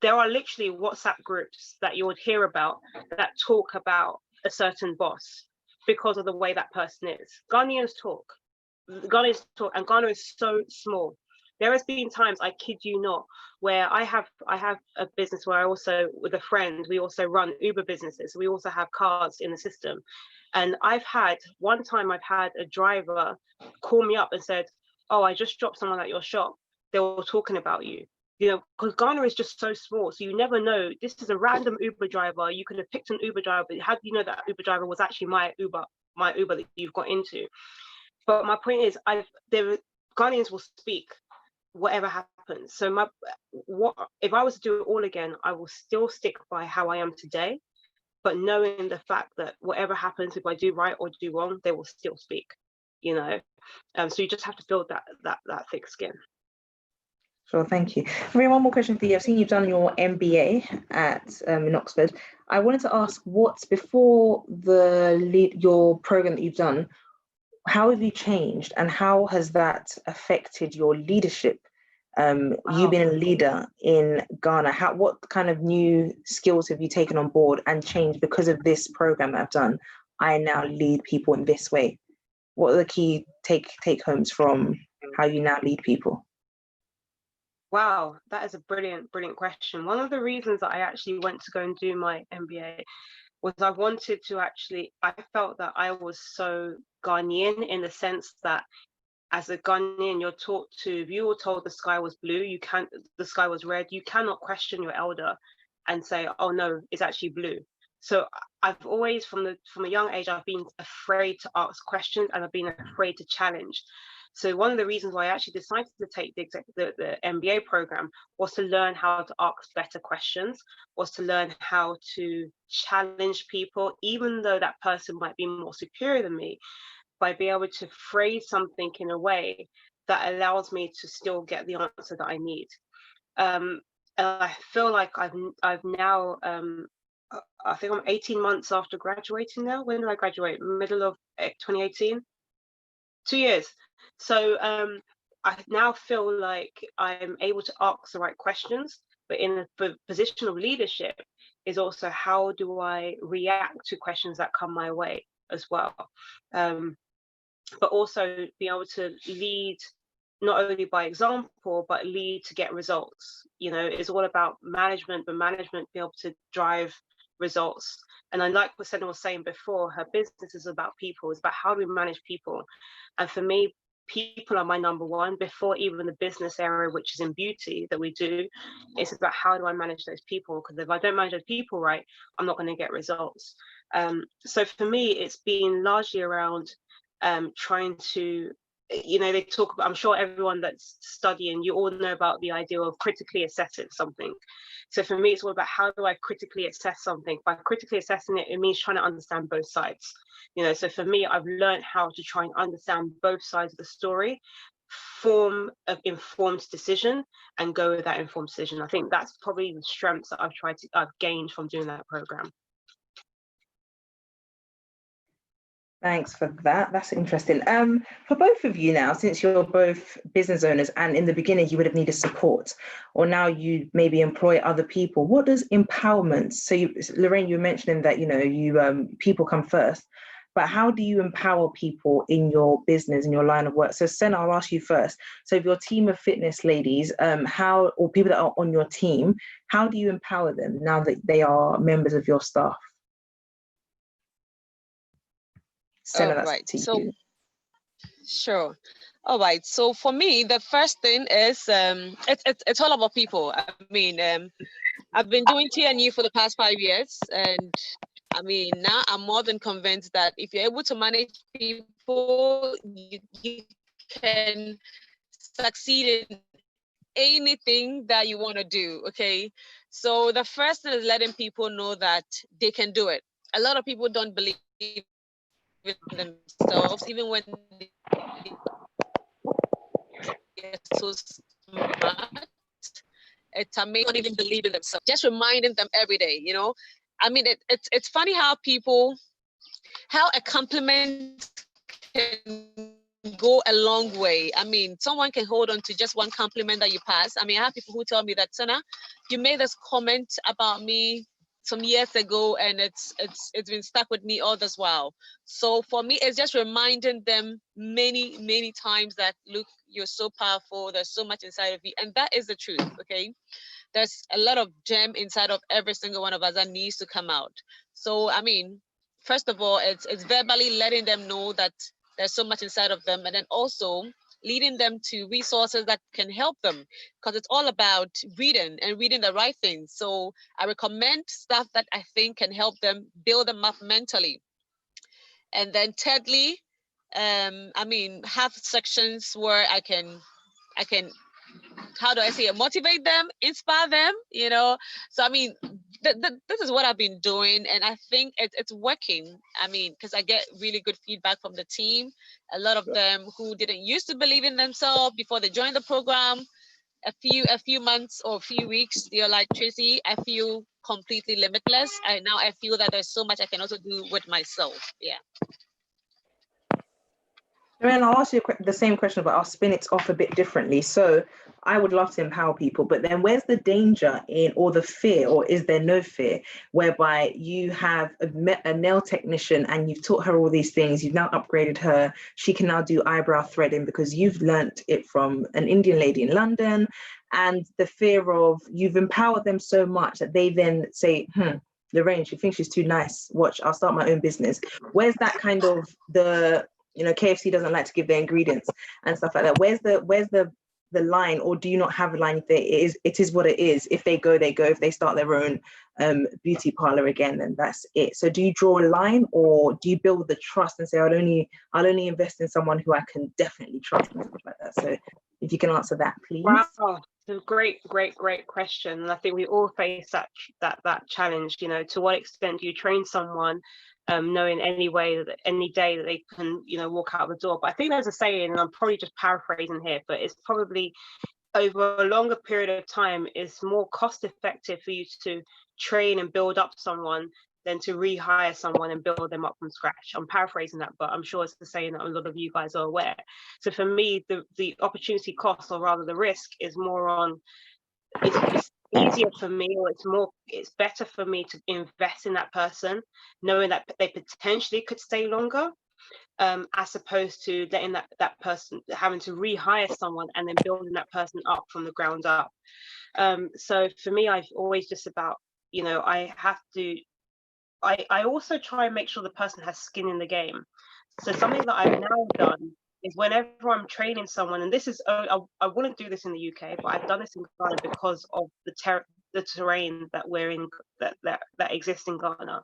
there are literally WhatsApp groups that you would hear about that talk about a certain boss because of the way that person is. Ghanaians talk, and Ghana is so small. There has been times, I kid you not, where I have a business where I also, with a friend, we also run Uber businesses. We also have cars in the system. And one time I've had a driver call me up and said, oh, I just dropped someone at your shop. They were talking about you. Because Ghana is just so small. So you never know. This is a random Uber driver. You could have picked an Uber driver, but how do you know that Uber driver was actually my Uber that you've got into? But my point is, Ghanaians will speak whatever happens. So if I was to do it all again, I will still stick by how I am today, but knowing the fact that whatever happens, if I do right or do wrong, they will still speak, so you just have to build that thick skin. Sure, thank you. Maria, one more question for you. I've seen you've done your MBA in Oxford. I wanted to ask, what's before your program that you've done, how have you changed and how has that affected your leadership? You being a leader in Ghana, what kind of new skills have you taken on board and changed because of this program that I've done? I now lead people in this way. What are the key take homes from how you now lead people? Wow, that is a brilliant question. One of the reasons that I actually went to go and do my MBA was I felt that I was so Ghanaian in the sense that as a Ghanaian, you're taught to, if you were told the sky was blue, the sky was red, you cannot question your elder and say, oh no, it's actually blue. So I've always, from a young age, I've been afraid to ask questions, and I've been afraid to challenge. So one of the reasons why I actually decided to take the MBA program was to learn how to ask better questions, was to learn how to challenge people, even though that person might be more superior than me, by being able to phrase something in a way that allows me to still get the answer that I need. And I feel like I've now, I think I'm 18 months after graduating now. When did I graduate? Middle of 2018? 2 years. So I now feel like I'm able to ask the right questions, but in a position of leadership is also how do I react to questions that come my way as well. But also be able to lead not only by example, but lead to get results. You know, it's all about management, but management be able to drive results. And I like what Senna was saying before, her business is about people. It's about how do we manage people. And for me, people are my number one before even the business area, which is in beauty that we do. It's about how do I manage those people? Because if I don't manage those people right, I'm not going to get results. So for me, it's been largely around trying to, you know, they talk about, I'm sure everyone that's studying, you all know about the idea of critically assessing something. So for me, it's all about how do I critically assess something? By critically assessing it, it means trying to understand both sides. You know, so for me, I've learned how to try and understand both sides of the story, form an informed decision, and go with that informed decision. I think that's probably the strengths that I've gained from doing that program. Thanks for that. That's interesting. For both of you now, since you're both business owners and in the beginning you would have needed support, or now you maybe employ other people, what does empowerment, so Lorraine, you were mentioning that, you know, you people come first, but how do you empower people in your business, in your line of work? So Senna, I'll ask you first. So if your team of fitness ladies, or people that are on your team, how do you empower them now that they are members of your staff? Senna, right. So, sure. All right. So for me, the first thing is it's all about people. I mean, I've been doing TNU for the past 5 years, and I mean, now I'm more than convinced that if you're able to manage people, you can succeed in anything that you want to do. Okay. So the first thing is letting people know that they can do it. A lot of people don't believe in themselves, even when they're so smart. It's amazing, don't even believe in themselves. Just reminding them every day, you know. I mean, it's funny how a compliment can go a long way. I mean, someone can hold on to just one compliment that you pass. I mean, I have people who tell me that, Senna, you made this comment about me some years ago, and it's been stuck with me all this while. So for me, it's just reminding them many times that, look, you're so powerful, there's so much inside of you, and that is the truth. Okay, there's a lot of gem inside of every single one of us that needs to come out. So I mean, first of all, it's verbally letting them know that there's so much inside of them, and then also leading them to resources that can help them, because it's all about reading and reading the right things. So I recommend stuff that I think can help them, build them up mentally. And then thirdly, I mean, have sections where I can, how do I say it, motivate them, inspire them, you know? So I mean, this is what I've been doing, and I think it's working. I mean, because I get really good feedback from the team. A lot of them who didn't used to believe in themselves before they joined the program, a few months or a few weeks, they're like, Tracy, I feel completely limitless. And now I feel that there's so much I can also do with myself. Yeah. Lorraine, I'll ask you the same question, but I'll spin it off a bit differently. So I would love to empower people, but then where's the danger in, or the fear, or is there no fear, whereby you have a nail technician and you've taught her all these things, you've now upgraded her, she can now do eyebrow threading because you've learnt it from an Indian lady in London, and the fear of you've empowered them so much that they then say, Lorraine, she thinks she's too nice, watch, I'll start my own business. Where's that kind of the You know, KFC doesn't like to give their ingredients and stuff like that. Where's the line, or do you not have a line? It is what it is. If they go, they go. If they start their own beauty parlor again, then that's it. So do you draw a line, or do you build the trust and say, I'll only invest in someone who I can definitely trust and stuff like that? So if you can answer that, please. Wow, it's a great question. And I think we all face that challenge. You know, to what extent do you train someone knowing any day that they can, you know, walk out the door? But I think there's a saying, and I'm probably just paraphrasing here, but it's probably over a longer period of time, it's more cost effective for you to train and build up someone than to rehire someone and build them up from scratch. I'm paraphrasing that, but I'm sure it's the saying that a lot of you guys are aware. So for me, the opportunity cost, or rather the risk, is more on, it's easier for me, or it's better for me to invest in that person, knowing that they potentially could stay longer, as opposed to letting that person, having to rehire someone and then building that person up from the ground up. So for me, I've always just about, you know, I also try and make sure the person has skin in the game. So something that I've now done is, whenever I'm training someone, and this is, I wouldn't do this in the UK, but I've done this in Ghana because of the terrain that we're in, that exists in Ghana.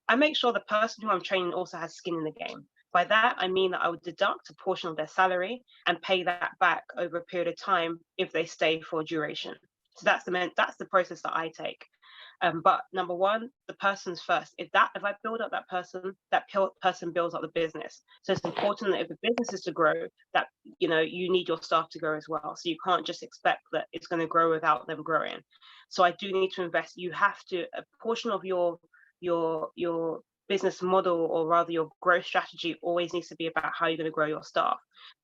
I make sure the person who I'm training also has skin in the game. By that, I mean that I would deduct a portion of their salary and pay that back over a period of time if they stay for a duration. So that's the process that I take. But number one, the person's first. If I build up that person builds up the business. So it's important that if the business is to grow, that, you know, you need your staff to grow as well. So you can't just expect that it's going to grow without them growing. So I do need to invest. You have to, a portion of your business model, or rather your growth strategy, always needs to be about how you're going to grow your staff.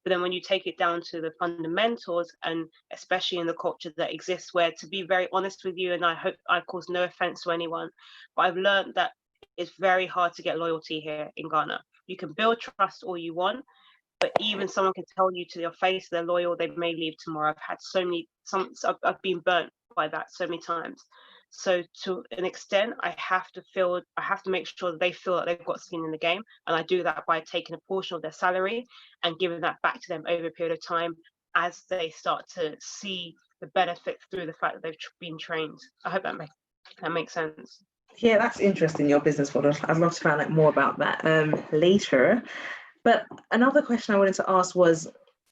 But then when you take it down to the fundamentals, and especially in the culture that exists, where, to be very honest with you, and I hope I cause no offense to anyone, but I've learned that it's very hard to get loyalty here in Ghana. You can build trust all you want, but even someone can tell you to your face they're loyal, they may leave tomorrow. I've been burnt by that so many times. So to an extent, I have to make sure that they feel that they've got skin in the game. And I do that by taking a portion of their salary and giving that back to them over a period of time, as they start to see the benefit through the fact that they've been trained. I hope that makes sense. Yeah, that's interesting, your business model. I'd love to find out more about that later. But another question I wanted to ask was,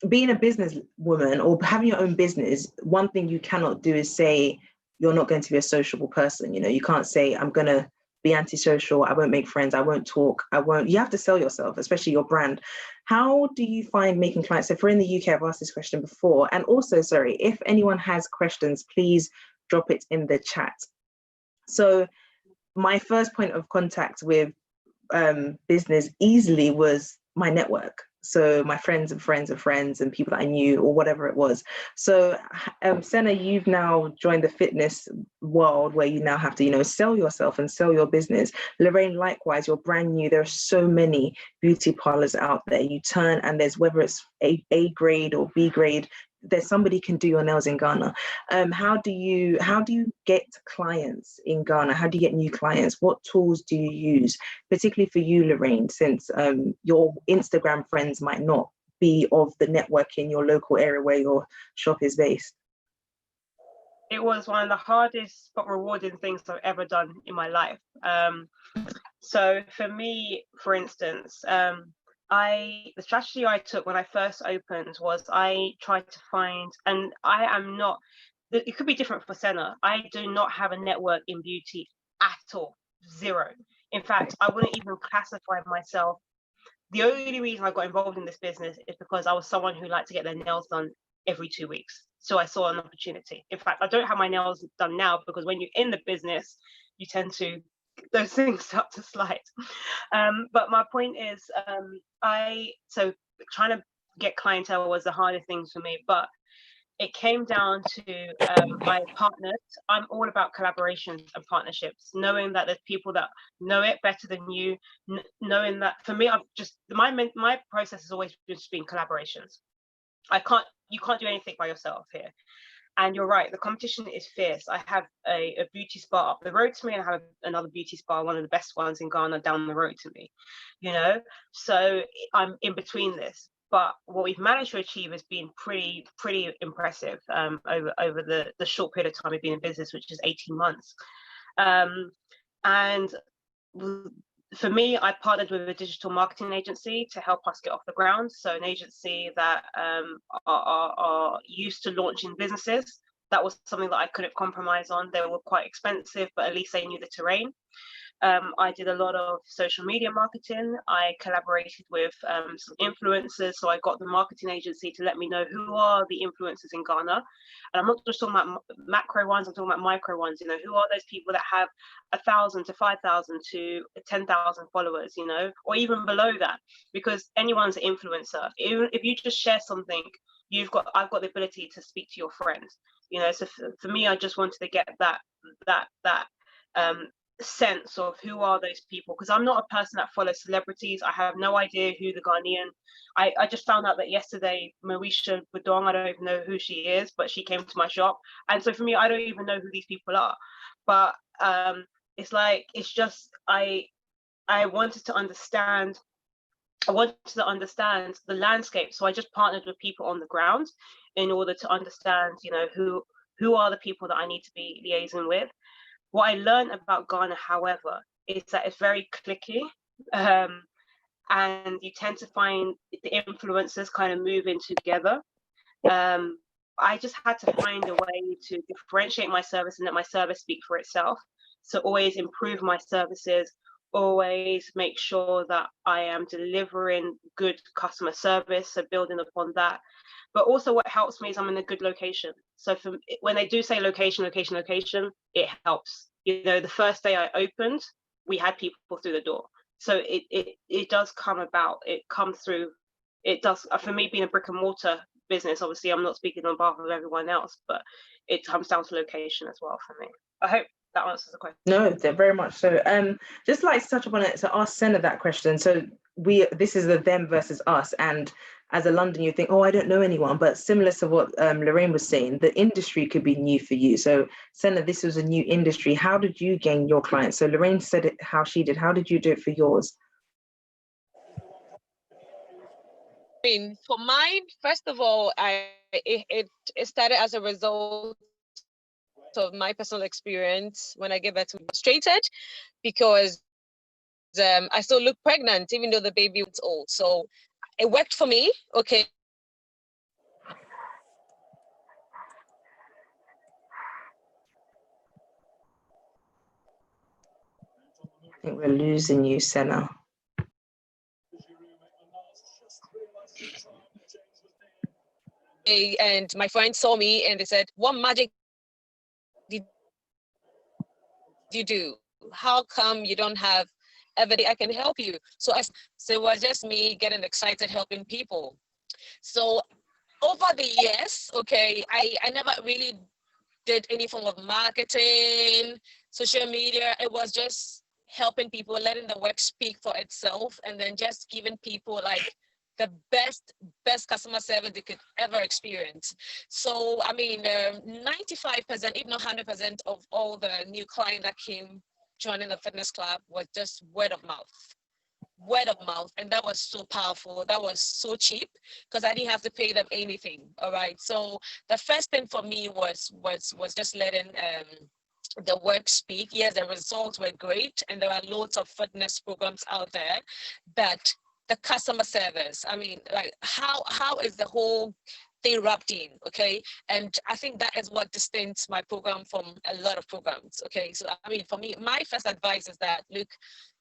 being a businesswoman or having your own business, one thing you cannot do is say you're not going to be a sociable person. You know, you can't say, I'm going to be antisocial, I won't make friends, I won't talk, you have to sell yourself, especially your brand. How do you find making clients? So if we're in the UK, I've asked this question before. And also, sorry, if anyone has questions, please drop it in the chat. So my first point of contact with business easily was my network. So my friends and friends of friends and people that I knew, or whatever it was. So Senna, you've now joined the fitness world where you now have to, you know, sell yourself and sell your business. Lorraine, likewise, you're brand new. There are so many beauty parlors out there. You turn and there's, whether it's A grade or B grade, there's somebody can do your nails in Ghana. How do you get clients in Ghana? How do you get new clients? What tools do you use, particularly for you, Lorraine, since your Instagram friends might not be of the network in your local area where your shop is based? It was one of the hardest but rewarding things I've ever done in my life. So for me, for instance, the strategy I took when I first opened was I tried to find, and I am not, it could be different for Senna. I do not have a network in beauty at all, zero. In fact, I wouldn't even classify myself. The only reason I got involved in this business is because I was someone who liked to get their nails done every 2 weeks. So I saw an opportunity. In fact, I don't have my nails done now because when you're in the business, you tend to, those things start to slide. But my point is, so trying to get clientele was the hardest thing for me, but it came down to my partners. I'm all about collaborations and partnerships, knowing that there's people that know it better than you, knowing that for me, I've just, my process has always just been collaborations. You can't do anything by yourself here. And you're right, the competition is fierce. I have a beauty spa up the road to me, and I have another beauty spa, one of the best ones in Ghana, down the road to me, you know? So I'm in between this. But what we've managed to achieve has been pretty impressive over the short period of time we've been in business, which is 18 months. And for me, I partnered with a digital marketing agency to help us get off the ground. So an agency that are used to launching businesses. That was something that I couldn't compromise on. They were quite expensive, but at least they knew the terrain. I did a lot of social media marketing. I collaborated with some influencers. So I got the marketing agency to let me know who are the influencers in Ghana. And I'm not just talking about macro ones, I'm talking about micro ones. You know, who are those people that have 1,000 to 5,000 to 10,000 followers, you know, or even below that, because anyone's an influencer. Even if you just share something, I've got the ability to speak to your friends, you know. So for me, I just wanted to get that sense of who are those people, because I'm not a person that follows celebrities. I have no idea who the Ghanaian. I just found out that yesterday Marisha Budong, I don't even know who she is, but she came to my shop, and so for me, I don't even know who these people are. But it's just I wanted to understand. I wanted to understand the landscape, so I just partnered with people on the ground in order to understand, you know, who are the people that I need to be liaising with. What I learned about Ghana, however, is that it's very cliquey, and you tend to find the influencers kind of moving together. I just had to find a way to differentiate my service and let my service speak for itself. So always improve my services, always make sure that I am delivering good customer service, so building upon that. But also what helps me is I'm in a good location. So when they do say location, it helps. You know, the first day I opened, we had people through the door. So it does come about, it comes through, it does, for me being a brick and mortar business, obviously I'm not speaking on behalf of everyone else, but it comes down to location as well for me. I hope that answers the question. No, very much so. Just like to touch upon it, to ask Senna that question. So this is the them versus us, and as a London, you think, oh, I don't know anyone, but similar to what Lorraine was saying, the industry could be new for you. So Senna, this was a new industry. How did you gain your clients? So Lorraine said it how she did. How did you do it for yours? I mean, for mine, first of all, it started as a result of my personal experience when I gave birth to frustrated because I still look pregnant even though the baby was old. So it worked for me. Okay. I think we're losing you, Senna. And my friends saw me and they said, what magic did you do? How come you don't have everybody I can help you? So it was just me getting excited helping people. So over the years, okay, I never really did any form of marketing, social media. It was just helping people, letting the work speak for itself, and then just giving people like the best customer service they could ever experience. So, I mean, 95%, if not 100% of all the new clients that came joining the fitness club was just word of mouth. And that was so powerful. That was so cheap because I didn't have to pay them anything. All right. So the first thing for me was just letting the work speak. Yes, the results were great, and there are loads of fitness programs out there, but the customer service, I mean, like how is the whole thing wrapped in? Okay. And I think that is what distincts my program from a lot of programs. Okay. So I mean, for me, my first advice is that look,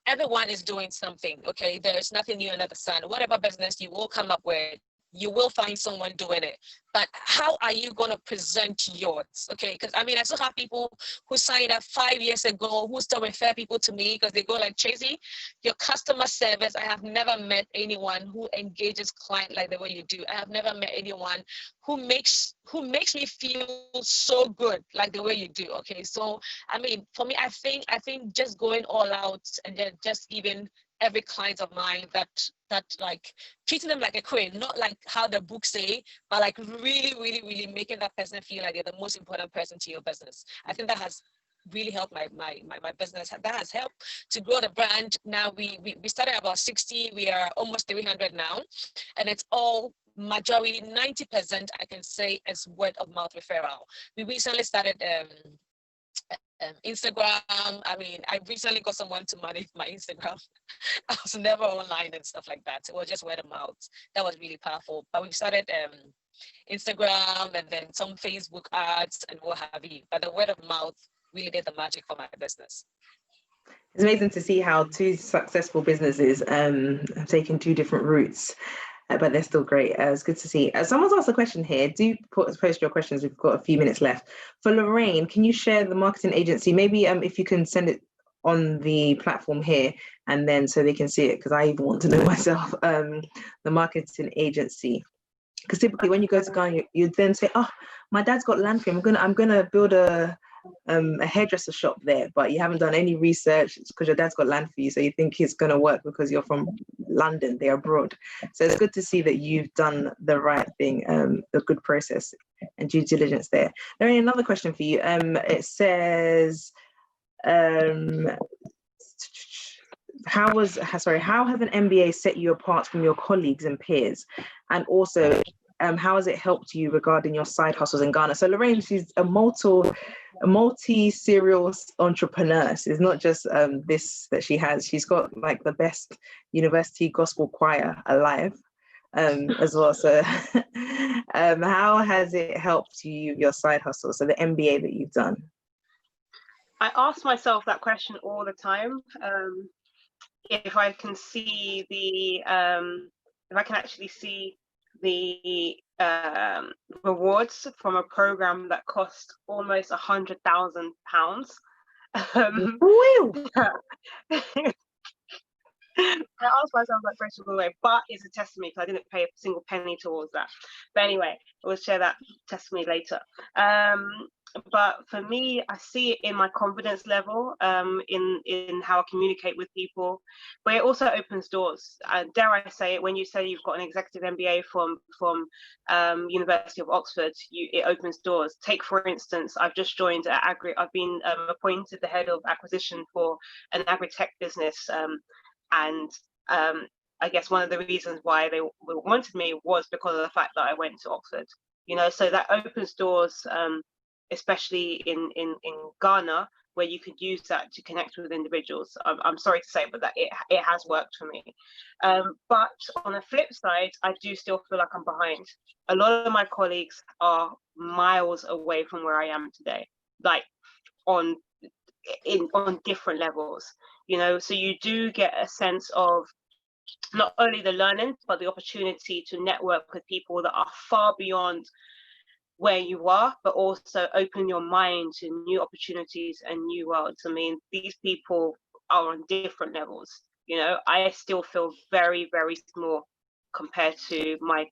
everyone is doing something. Okay. There's nothing new under the sun. Whatever business you will come up with, you will find someone doing it. But how are you going to present yours? Okay, because I mean, I still have people who signed up 5 years ago who still refer people to me because they go like, Tracy, your customer service, I have never met anyone who engages client like the way you do. I have never met anyone who makes me feel so good like the way you do. Okay, so I mean, for me, I think just going all out and then just giving every client of mine that like treating them like a queen, not like how the books say, but like really, really, really making that person feel like they're the most important person to your business. I think that has really helped my business. That has helped to grow the brand. Now we started about 60, we are almost 300 now, and it's all majority 90% I can say is word of mouth referral. We recently started Instagram. I mean, I recently got someone to manage my Instagram. I was never online and stuff like that. It was just word of mouth. That was really powerful. But we started Instagram and then some Facebook ads and what have you. But the word of mouth really did the magic for my business. It's amazing to see how two successful businesses have taken two different routes, but they're still great. It's good to see. Someone's asked a question here. Do post your questions. We've got a few minutes left. For Lorraine, can you share the marketing agency? Maybe if you can send it on the platform here, and then so they can see it, because I even want to know myself, the marketing agency. Because typically when you go to Ghana, you then say, oh, my dad's got land for him. I'm gonna build a hairdresser shop there, but you haven't done any research because your dad's got land for you, so you think it's going to work because you're from London, they're abroad. So it's good to see that you've done the right thing, a good process and due diligence there. Lorraine, another question for you. It says, how has an MBA set you apart from your colleagues and peers? And also, how has it helped you regarding your side hustles in Ghana? So Lorraine, she's a multi-serial entrepreneur. So it's not just this that she has. She's got like the best university gospel choir alive as well. So how has it helped you, your side hustle? So the MBA that you've done. I ask myself that question all the time. If I can see if I can actually see the rewards from a program that cost almost £100,000. I asked myself that question all the way, but it's a testimony because I didn't pay a single penny towards that. But anyway, we'll share that testimony later. But for me, I see it in my confidence level, in how I communicate with people, but it also opens doors. Dare I say it, when you say you've got an executive MBA from University of Oxford, it opens doors. Take, for instance, I've just joined I've been appointed the head of acquisition for an agri-tech business, and I guess one of the reasons why they wanted me was because of the fact that I went to Oxford. So that opens doors. Especially in Ghana, where you could use that to connect with individuals. I'm sorry to say, but that it has worked for me. But on the flip side, I do still feel like I'm behind. A lot of my colleagues are miles away from where I am today, like on different levels. So you do get a sense of not only the learning, but the opportunity to network with people that are far beyond where you are, but also open your mind to new opportunities and new worlds. I mean, these people are on different levels. I still feel very, very small compared to my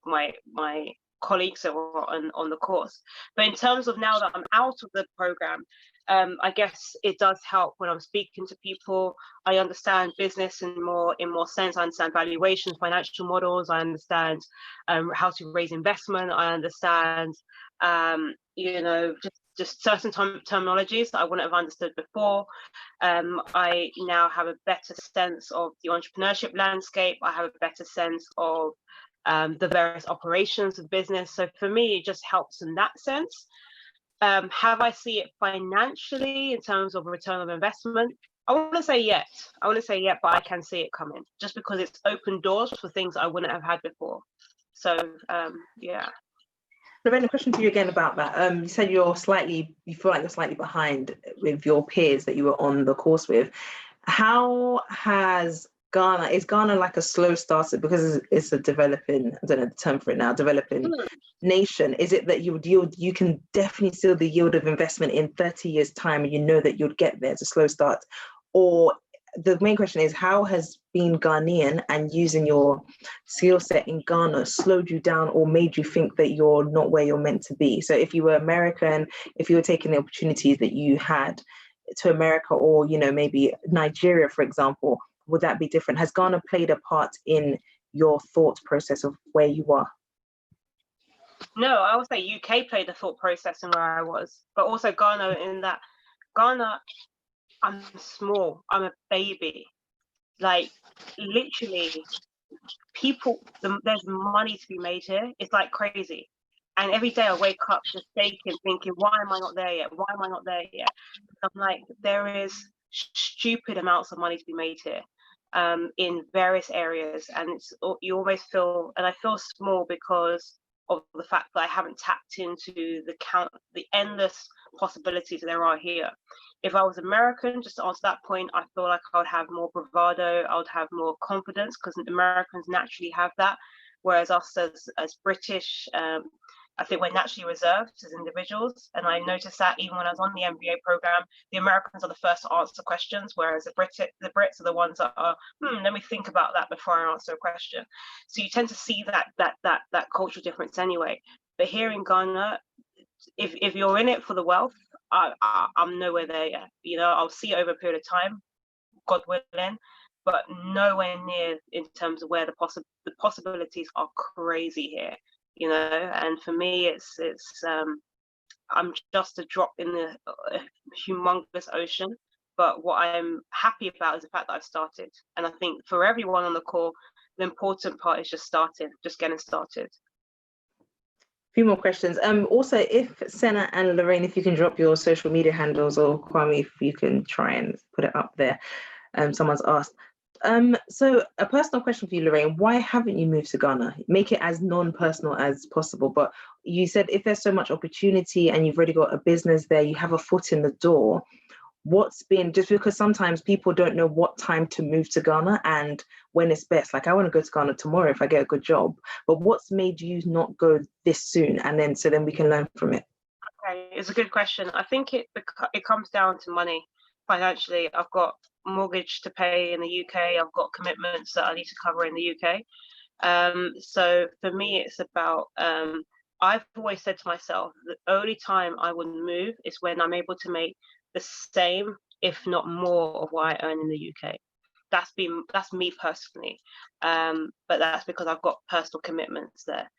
colleagues that were on the course. But in terms of now that I'm out of the program, I guess it does help when I'm speaking to people. I understand business in more sense. I understand valuations, financial models. I understand how to raise investment. I understand just certain terminologies that I wouldn't have understood before. I now have a better sense of the entrepreneurship landscape. I have a better sense of the various operations of business. So for me, it just helps in that sense. Have I see it financially in terms of return of investment? I want to say yet, but I can see it coming just because it's opened doors for things I wouldn't have had before. So yeah. Lorraine, a question for you again about that. You said you feel like you're slightly behind with your peers that you were on the course with. How is Ghana like a slow starter because it's a developing, I don't know the term for it now, developing nation? Is it that you can definitely see the yield of investment in 30 years time and you know that you'll get there? It's a slow start. Or the main question is, how has being Ghanaian and using your skill set in Ghana slowed you down or made you think that you're not where you're meant to be? So if you were American, if you were taking the opportunities that you had to America or, maybe Nigeria, for example, would that be different? Has Ghana played a part in your thought process of where you are? No, I would say UK played the thought process in where I was, but also Ghana in that Ghana, I'm small, I'm a baby. Like literally, there's money to be made here. It's like crazy. And every day I wake up just shaking, thinking, why am I not there yet? Why am I not there yet? I'm like, there is stupid amounts of money to be made here in various areas. And you always feel, and I feel small because of the fact that I haven't tapped into the endless possibilities there are here. If I was American, just to answer that point, I feel like I would have more bravado, I would have more confidence because Americans naturally have that. Whereas us as British, I think we're naturally reserved as individuals. And I noticed that even when I was on the MBA program, the Americans are the first to answer questions, whereas the Brits are the ones that are, let me think about that before I answer a question. So you tend to see that cultural difference anyway. But here in Ghana, if you're in it for the wealth, I'm nowhere there yet. You know, I'll see it over a period of time, God willing, but nowhere near in terms of where the possibilities are crazy here. You know, and for me, it's I'm just a drop in the humongous ocean. But what I'm happy about is the fact that I've started. And I think for everyone on the call, the important part is just getting started. Few more questions. Also, if Senna and Lorraine, if you can drop your social media handles, or Kwame, if you can try and put it up there. Someone's asked. So a personal question for you, Lorraine, why haven't you moved to Ghana? Make it as non-personal as possible. But you said if there's so much opportunity and you've already got a business there, you have a foot in the door. What's been, just because sometimes people don't know what time to move to Ghana and when it's best. Like I want to go to Ghana tomorrow if I get a good job, but what's made you not go this soon? And then, so then we can learn from it. Okay, it's a good question. I think it comes down to money. Financially, I've got mortgage to pay in the UK. I've got commitments that I need to cover in the UK. So for me, it's about, I've always said to myself, the only time I would move is when I'm able to make the same, if not more, of what I earn in the UK. That's me personally. But that's because I've got personal commitments there.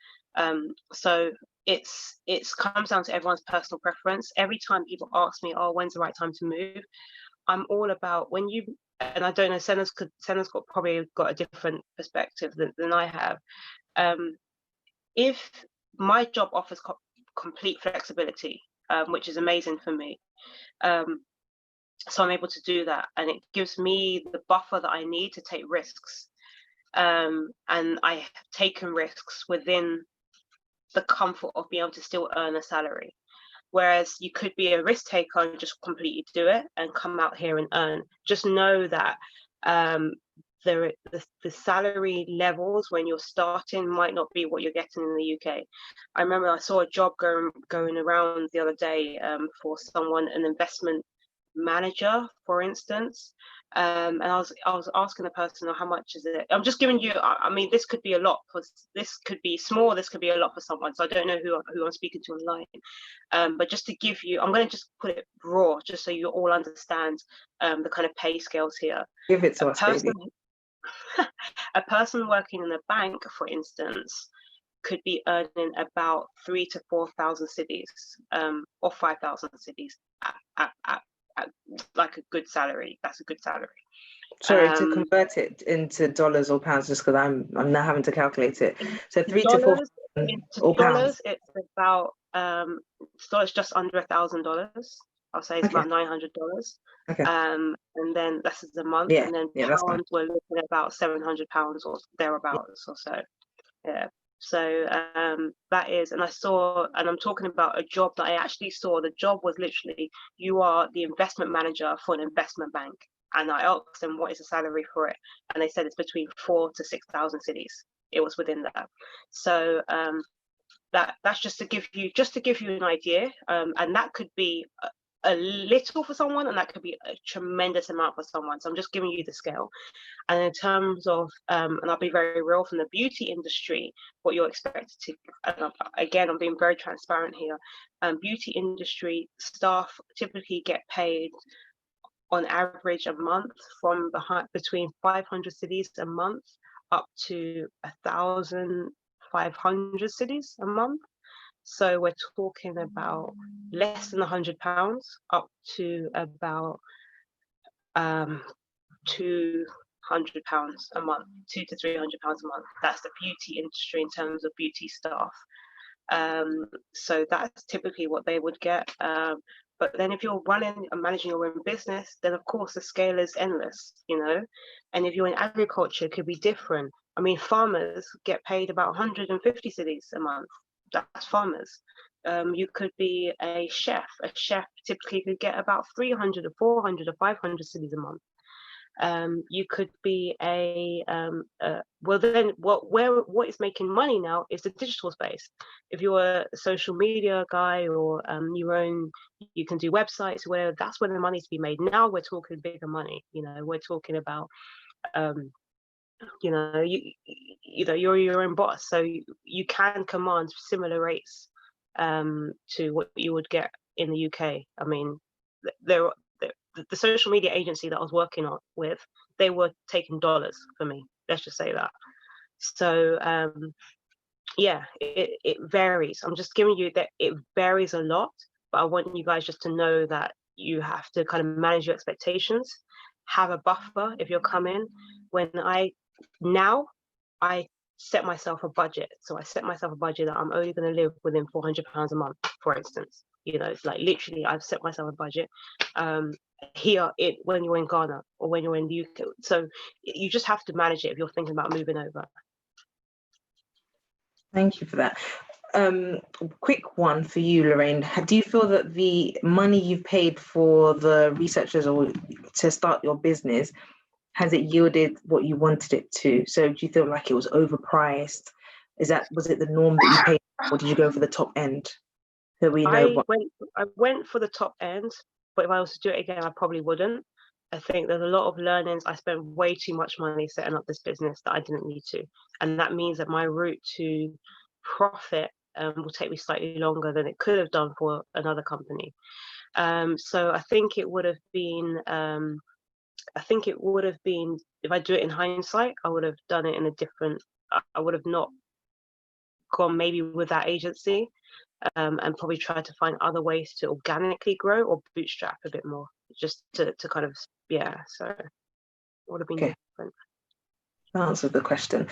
So it's comes down to everyone's personal preference. Every time people ask me, oh, when's the right time to move? I'm all about and I don't know, Senna's probably got a different perspective than I have. If my job offers complete flexibility, which is amazing for me, so I'm able to do that, and it gives me the buffer that I need to take risks. And I have taken risks within the comfort of being able to still earn a salary. Whereas you could be a risk taker and just completely do it and come out here and earn. Just know that the salary levels when you're starting might not be what you're getting in the UK. I remember I saw a job going around the other day for someone, an investment manager, for instance, and I was asking the person, how much is it? I'm just giving you, I mean, this could be a lot, this could be small, this could be a lot for someone, so I don't know who I'm speaking to online, but just to give you, I'm going to just put it raw, just so you all understand the kind of pay scales here. Give it to us, baby. A person working in a bank, for instance, could be earning about 3,000 to 4,000 cedis, or 5,000 cedis at like a good salary. That's a good salary. Sorry, to convert it into dollars or pounds, just because I'm now having to calculate it. So 3,000 to 4,000 or pounds. It's about dollars just under $1,000. I'll say it's about $900. Okay. And then that's a month. Yeah. And then pounds, we're looking at about £700 or thereabouts or so. Yeah. So that is, and I'm talking about a job that I actually saw. The job was literally, you are the investment manager for an investment bank. And I asked them, what is the salary for it? And they said it's between 4,000 to 6,000 cedis. It was within that. So that's just to give you an idea. And that could be a little for someone, and that could be a tremendous amount for someone. So I'm just giving you the scale. And in terms of, and I'll be very real, from the beauty industry, what you're expected to, and again, I'm being very transparent here, beauty industry staff typically get paid on average a month from between 500 cities a month up to 1,500 cities a month. So we're talking about less than £100 up to about £200 a month, £200 to £300 a month. That's the beauty industry in terms of beauty staff. So that's typically what they would get. But then if you're running and managing your own business, then of course the scale is endless, you know. And if you're in agriculture, it could be different. I mean, farmers get paid about 150 cities a month. That's farmers. You could be a chef. A chef typically could get about 300 or 400 or 500 cities a month. You could be well then what is making money now is the digital space. If you're a social media guy or you can do websites, where that's where the money's to be made. Now we're talking bigger money, you know. We're talking about you know, you're your own boss, so you can command similar rates to what you would get in the UK. I mean, the social media agency that I was working with, they were taking dollars for me. Let's just say that. So yeah, it varies. I'm just giving you that it varies a lot, but I want you guys just to know that you have to kind of manage your expectations, have a buffer if you're coming. I set myself a budget. So I set myself a budget that I'm only going to live within £400 a month, for instance. You know, it's like literally I've set myself a budget here when you're in Ghana or when you're in the UK. So you just have to manage it if you're thinking about moving over. Thank you for that. Quick one for you, Lorraine. Do you feel that the money you've paid for the researchers or to start your business, has it yielded what you wanted it to? So do you feel like it was overpriced? Was it the norm that you paid, or did you go for the top end? So we know I went for the top end, but if I was to do it again, I probably wouldn't. I think there's a lot of learnings. I spent way too much money setting up this business that I didn't need to. And that means that my route to profit will take me slightly longer than it could have done for another company. So I think it would have been, if I do it in hindsight, I would have done it in a different, I would have not gone maybe with that agency. And probably try to find other ways to organically grow or bootstrap a bit more, just to kind of, yeah, so it would have been different. Answer the question.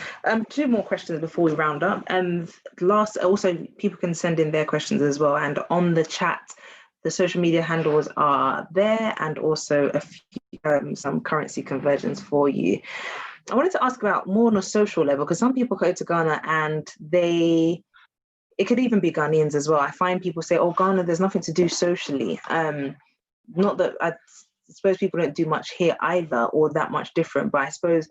Two more questions before we round up. Last, also people can send in their questions as well, and on the chat, the social media handles are there, and also a few, some currency conversions for you. I wanted to ask about more on a social level, because some people go to Ghana and it could even be Ghanaians as well. I find people say, oh, Ghana, there's nothing to do socially. Not that I suppose people don't do much here either, or that much different, but I suppose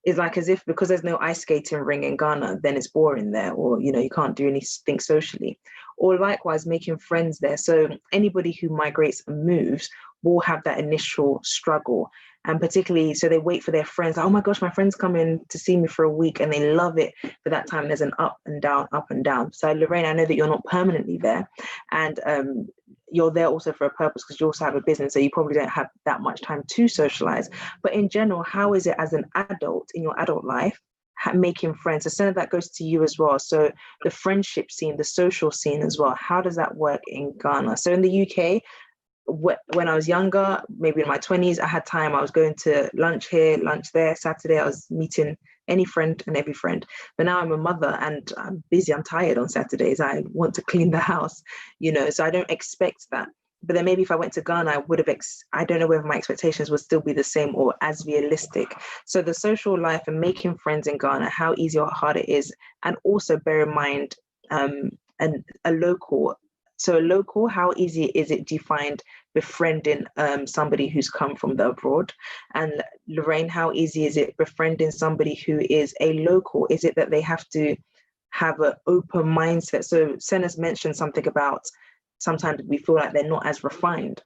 it's like as if because there's no ice skating ring in Ghana, then it's boring there, or, you know, you can't do anything socially. Or likewise, making friends there. So anybody who migrates and moves will have that initial struggle. And particularly, so they wait for their friends. Oh my gosh, my friend's coming to see me for a week, and they love it. But that time there's an up and down, up and down. So Lorraine, I know that you're not permanently there, and you're there also for a purpose, because you also have a business, so you probably don't have that much time to socialize. But in general, how is it as an adult in your adult life, making friends? So some of that goes to you as well. So the friendship scene, the social scene as well, how does that work in Ghana? So in the UK, when I was younger, maybe in my 20s, I had time. I was going to lunch here, lunch there. Saturday, I was meeting any friend and every friend. But now I'm a mother and I'm busy. I'm tired on Saturdays. I want to clean the house, you know, so I don't expect that. But then maybe if I went to Ghana, I would have, I don't know whether my expectations would still be the same or as realistic. So the social life and making friends in Ghana, how easy or hard it is. And also bear in mind, a local. So a local, how easy is it, do you find, befriending somebody who's come from the abroad? And Lorraine, how easy is it befriending somebody who is a local? Is it that they have to have an open mindset? So Sena's mentioned something about sometimes we feel like they're not as refined.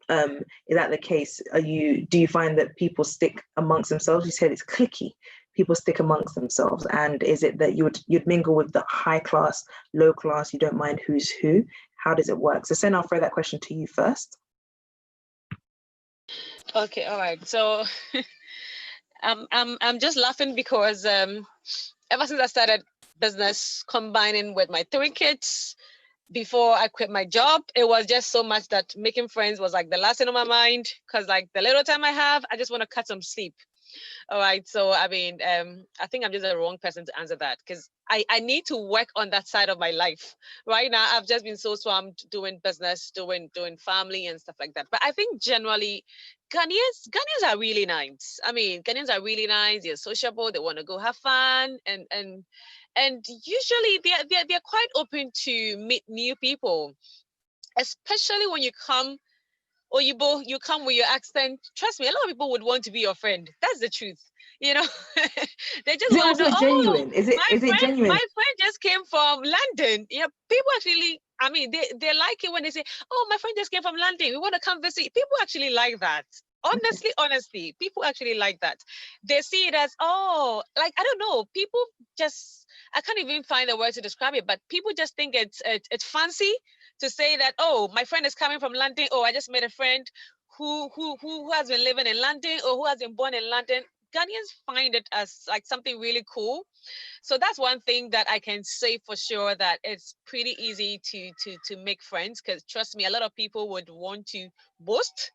Is that the case? Do you find that people stick amongst themselves? You said it's cliquey. People stick amongst themselves, and is it that you'd mingle with the high class, low class, you don't mind who's who? How does it work? So Sen, I'll throw that question to you first. Okay, all right. So I'm just laughing because ever since I started business combining with my 3 kids before I quit my job, it was just so much that making friends was like the last thing on my mind, because like the little time I have, I just want to cut some sleep. All right. So I mean, I think I'm just the wrong person to answer that, because I need to work on that side of my life. Right now, I've just been so swamped doing business, doing family and stuff like that. But I think generally, Ghanaians are really nice. I mean, Ghanaians are really nice. They're sociable. They want to go have fun, and usually they're quite open to meet new people, especially when you come, or you come with your accent. Trust me, a lot of people would want to be your friend. That's the truth. You know, they just Is it want to know, also oh, genuine? Is it genuine? my friend just came from London. Yeah, people actually, I mean, they like it when they say, oh, my friend just came from London. We want to come visit. People actually like that. Honestly, people actually like that. They see it as, oh, like, I don't know, people just, I can't even find a word to describe it, but people just think it's fancy to say that, oh, my friend is coming from London. Oh, I just made a friend who has been living in London, or who has been born in London. Ghanaians find it as like something really cool. So that's one thing that I can say for sure, that it's pretty easy to make friends, because trust me, a lot of people would want to boast,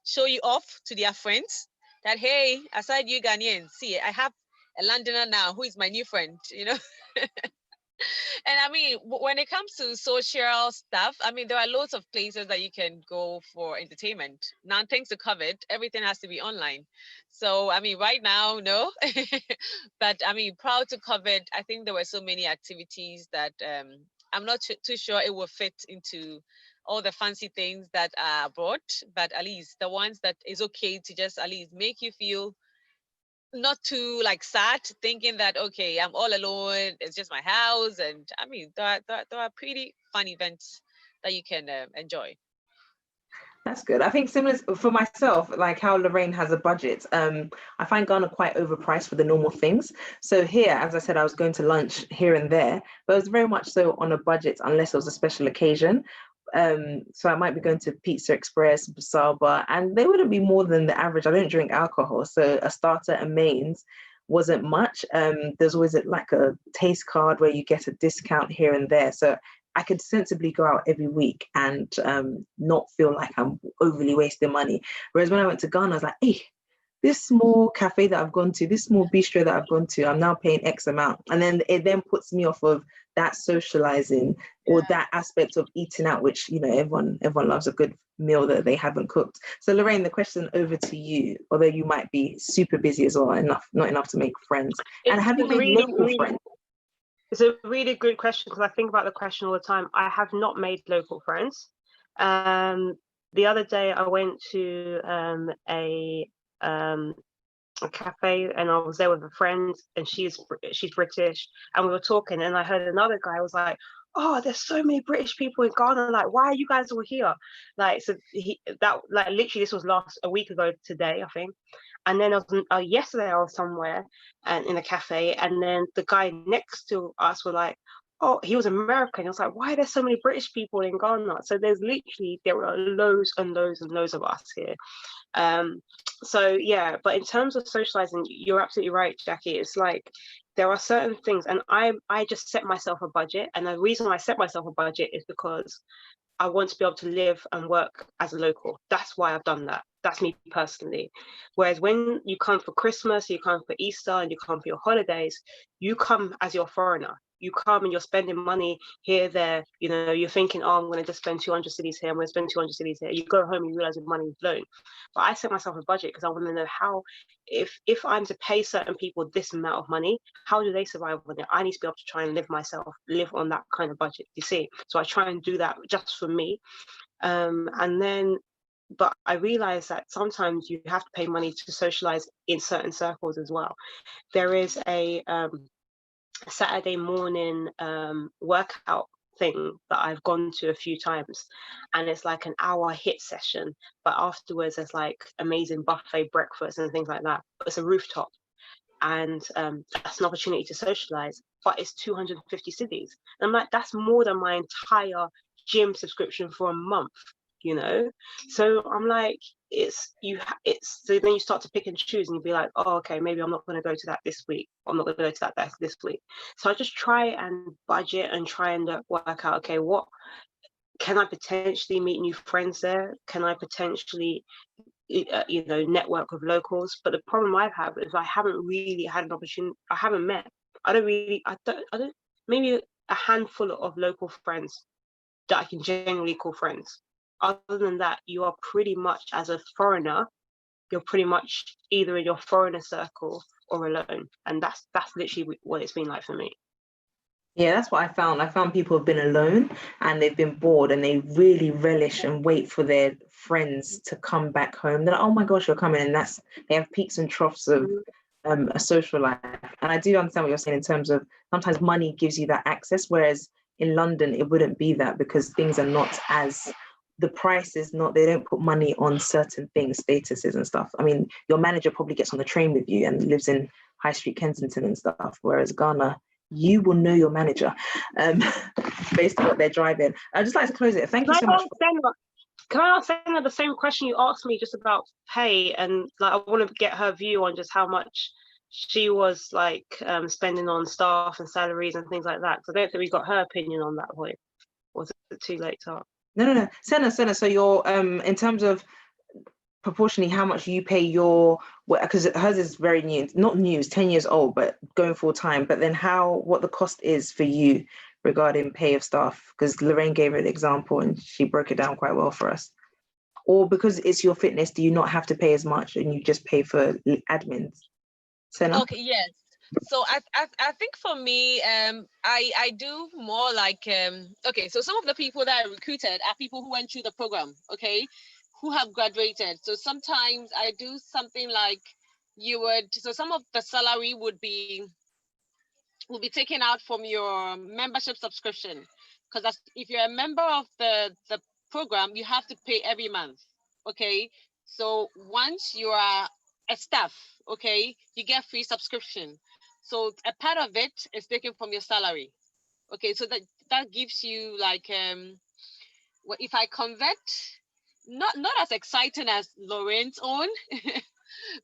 show you off to their friends that, hey, aside you Ghanaians, see, I have a Londoner now who is my new friend, you know. And I mean, when it comes to social stuff, I mean, there are loads of places that you can go for entertainment. Now, thanks to COVID, everything has to be online. So, I mean, right now, no. But I mean, prior to COVID, I think there were so many activities that I'm not too sure it will fit into all the fancy things that are abroad, but at least the ones that is okay to just at least make you feel not too like sad, thinking that, okay, I'm all alone, it's just my house. And I mean, there are pretty fun events that you can enjoy. That's good. I think similar for myself, like how Lorraine has a budget. I find Ghana quite overpriced for the normal things. So here, as I said, I was going to lunch here and there, but it was very much so on a budget unless it was a special occasion. So I might be going to Pizza Express, Basaba, and they wouldn't be more than the average. I don't drink alcohol, so a starter and mains wasn't much. There's always like a taste card where you get a discount here and there. So I could sensibly go out every week and not feel like I'm overly wasting money. Whereas when I went to Ghana, I was like, hey, this small cafe that I've gone to, this small bistro that I've gone to, I'm now paying X amount. And then it then puts me off of that socializing or that aspect of eating out, which, you know, everyone loves a good meal that they haven't cooked. So Lorraine, the question over to you, although you might be super busy as well, not enough to make friends. And have you made local friends? It's a really good question, because I think about the question all the time. I have not made local friends. The other day I went to a cafe, and I was there with a friend, and she's British, and we were talking, and I heard another guy was like, oh, there's so many British people in Ghana, like, why are you guys all here? Like, so that like literally this was a week ago today, I think. And then yesterday I was somewhere and in a cafe, and then the guy next to us were like, oh, he was American. I was like, why are there so many British people in Ghana? So there are loads and loads and loads of us here. So yeah, but in terms of socializing, you're absolutely right, Jackie. It's like there are certain things, and I just set myself a budget, and the reason I set myself a budget is because I want to be able to live and work as a local. That's why I've done that. That's me personally. Whereas when you come for Christmas, you come for Easter, and you come for your holidays, you come as your foreigner. You come and you're spending money here, there. You know, you're thinking, oh, I'm going to just spend 200 cities here. I'm going to spend 200 cities here. You go home and you realize your money is blown. But I set myself a budget because I want to know how, if I'm to pay certain people this amount of money, how do they survive on it? I need to be able to try and live on that kind of budget, you see. So I try and do that just for me. And then, but I realize that sometimes you have to pay money to socialize in certain circles as well. There is a Saturday morning workout thing that I've gone to a few times, and it's like an hour HIIT session, but afterwards there's like amazing buffet breakfast and things like that. But it's a rooftop, and that's an opportunity to socialize, but it's 250 cities. And I'm like, that's more than my entire gym subscription for a month, you know. So I'm like, so then you start to pick and choose, and you'll be like, oh, okay, maybe I'm not going to go to that this week. I'm not going to go to that this week. So I just try and budget and try and work out, okay, what can I potentially meet new friends there? Can I potentially network with locals? But the problem I have is I haven't really had an opportunity. I haven't met. I don't maybe a handful of local friends that I can genuinely call friends. Other than that, you are pretty much, as a foreigner, you're pretty much either in your foreigner circle or alone. And that's literally what it's been like for me. Yeah, that's what I found. I found people have been alone and they've been bored, and they really relish and wait for their friends to come back home. They're like, oh my gosh, you're coming. And they have peaks and troughs of a social life. And I do understand what you're saying in terms of sometimes money gives you that access, whereas in London, it wouldn't be that, because things are not as, the price is not, they don't put money on certain things, statuses and stuff. I mean, your manager probably gets on the train with you and lives in High Street Kensington and stuff, whereas Ghana, you will know your manager based on what they're driving. I'd just like to close it. Thank you so much. Can I ask Senna the same question you asked me just about pay? And like, I want to get her view on just how much she was like spending on staff and salaries and things like that. So I don't think we got her opinion on that point. Was it too late to ask? No. Senna. So you're in terms of proportionally how much you pay your, because hers is very new, not new, it's 10 years old, but going full time. But then what the cost is for you regarding pay of staff, because Lorraine gave an example and she broke it down quite well for us. Or because it's your fitness, do you not have to pay as much and you just pay for admins? Senna? Okay, yes. So I think for me, I do more like, okay, so some of the people that I recruited are people who went through the program, okay, who have graduated. So sometimes I do something like so some of the salary will be taken out from your membership subscription, because if you're a member of the program, you have to pay every month, okay? So once you are a staff, okay, you get free subscription. So a part of it is taken from your salary, okay? So that gives you like, if I convert, not as exciting as Lorraine's own,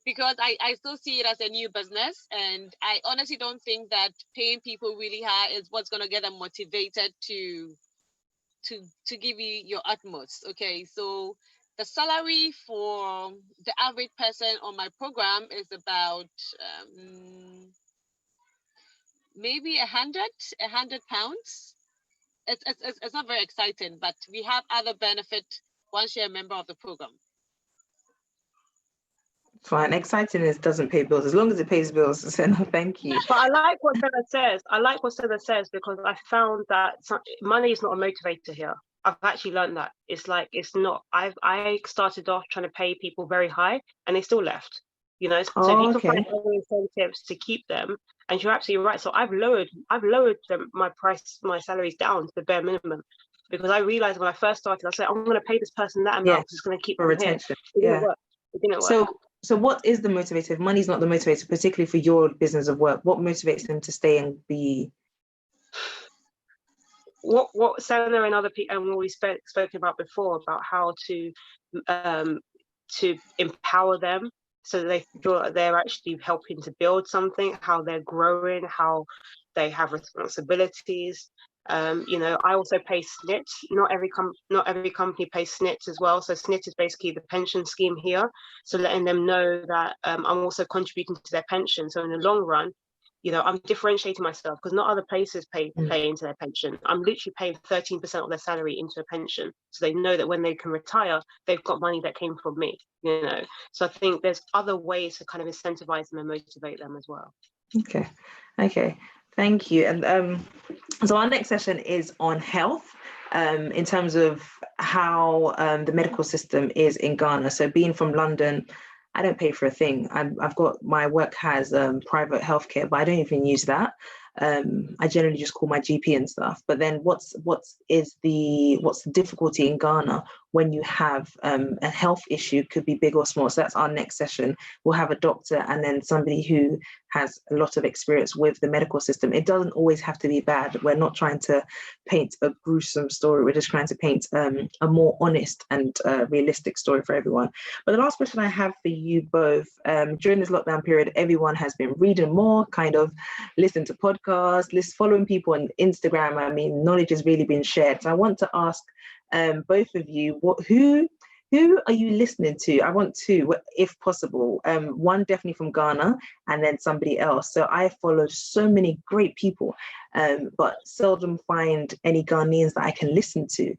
because I still see it as a new business, and I honestly don't think that paying people really high is what's going to get them motivated to give you your utmost. Okay, so the salary for the average person on my program is about maybe 100 pounds. It's not very exciting, but we have other benefit once you're a member of the program. Fine. Exciting is doesn't pay bills, as long as it pays bills. Senna, thank you. But I like what Senna says. Because I found that money is not a motivator here. I've actually learned that it's not. I started off trying to pay people very high, and they still left. So if you can find other incentives to keep them, and you're absolutely right. So I've lowered my salaries down to the bare minimum, because I realized when I first started, I said I'm going to pay this person that amount, it's going to keep for retention. It didn't work. So what is the motivator? If money's not the motivator, particularly for your business of work, what motivates them to stay and be? What Senna and other people, and what we spoken about before, about how to empower them so that they feel like they're actually helping to build something, how they're growing, how they have responsibilities. I also pay SNIT. Not every company pays SNIT as well. So SNIT is basically the pension scheme here. So letting them know that I'm also contributing to their pension. So in the long run, I'm differentiating myself, because not other places pay into their pension. I'm literally paying 13% of their salary into a pension. So they know that when they can retire, they've got money that came from me, So I think there's other ways to kind of incentivize them and motivate them as well. Okay. Thank you. And so our next session is on health, in terms of how the medical system is in Ghana. So being from London, I don't pay for a thing. I've got, my work has private healthcare, but I don't even use that. I generally just call my GP and stuff. But then what's the difficulty in Ghana when you have a health issue, could be big or small. So that's our next session. We'll have a doctor and then somebody who has a lot of experience with the medical system. It doesn't always have to be bad. We're not trying to paint a gruesome story. We're just trying to paint a more honest and realistic story for everyone. But the last question I have for you both, during this lockdown period, everyone has been reading more, kind of listening to podcasts, following people on Instagram. I mean, knowledge has really been shared. So I want to ask both of you, who are you listening to? I want two, if possible. One definitely from Ghana, and then somebody else. So I follow so many great people, but seldom find any Ghanaians that I can listen to.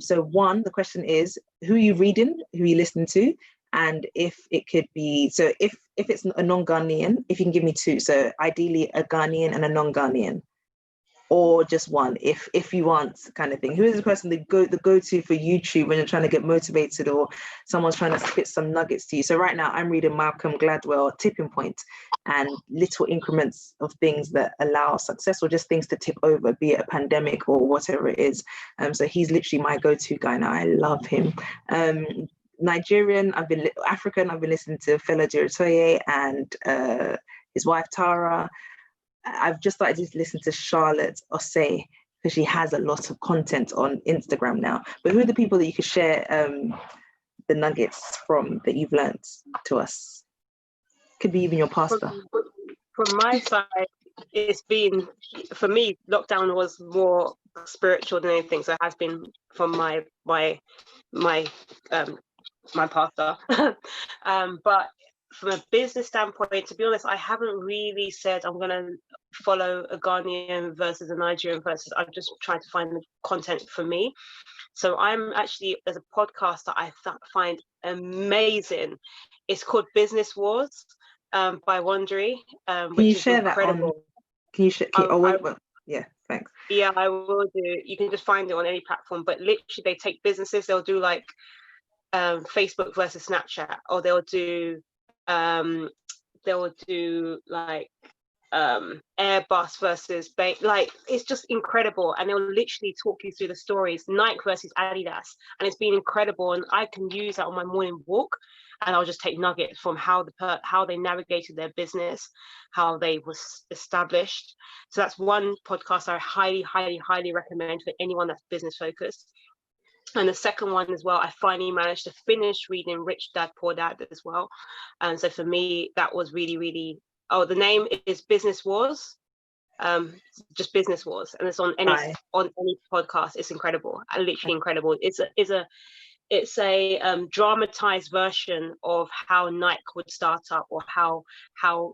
So one, the question is, who are you reading? Who are you listening to? And if it could be, so if it's a non-Ghanaian, if you can give me two. So ideally a Ghanaian and a non-Ghanaian, or just one, if you want, kind of thing. Who is the person the go-to for YouTube when you're trying to get motivated, or someone's trying to spit some nuggets to you? So right now I'm reading Malcolm Gladwell, Tipping Point, and little increments of things that allow success, or just things to tip over, be it a pandemic or whatever it is. So he's literally my go-to guy now. I love him. Nigerian, African, I've been listening to Fela Duritoye and his wife Tara. I've just started to listen to Charlotte Osei, because she has a lot of content on Instagram now. But who are the people that you could share the nuggets from that you've learned to us? Could be even your pastor. From my side, it's been, for me, lockdown was more spiritual than anything. So it has been from my pastor. But from a business standpoint, to be honest, I haven't really said I'm going to follow a Ghanaian versus a Nigerian versus. I'm just trying to find the content for me. So I'm actually, there's a podcast that I find amazing. It's called Business Wars by Wondery. Can you share incredible. That on? Can you share? Yeah, thanks. Yeah, I will do. You can just find it on any platform. But literally, they take businesses. They'll do like Facebook versus Snapchat, or they'll do like Airbus versus like, it's just incredible. And they'll literally talk you through the stories, Nike versus Adidas, and it's been incredible. And I can use that on my morning walk, and I'll just take nuggets from how they navigated their business, how they was established. So that's one podcast I highly recommend for anyone that's business focused. And the second one as well, I finally managed to finish reading Rich Dad Poor Dad as well. And so for me, that was really, the name is Business Wars, just Business Wars. And it's on any podcast. It's incredible, literally incredible. It's a dramatized version of how Nike would start up, or how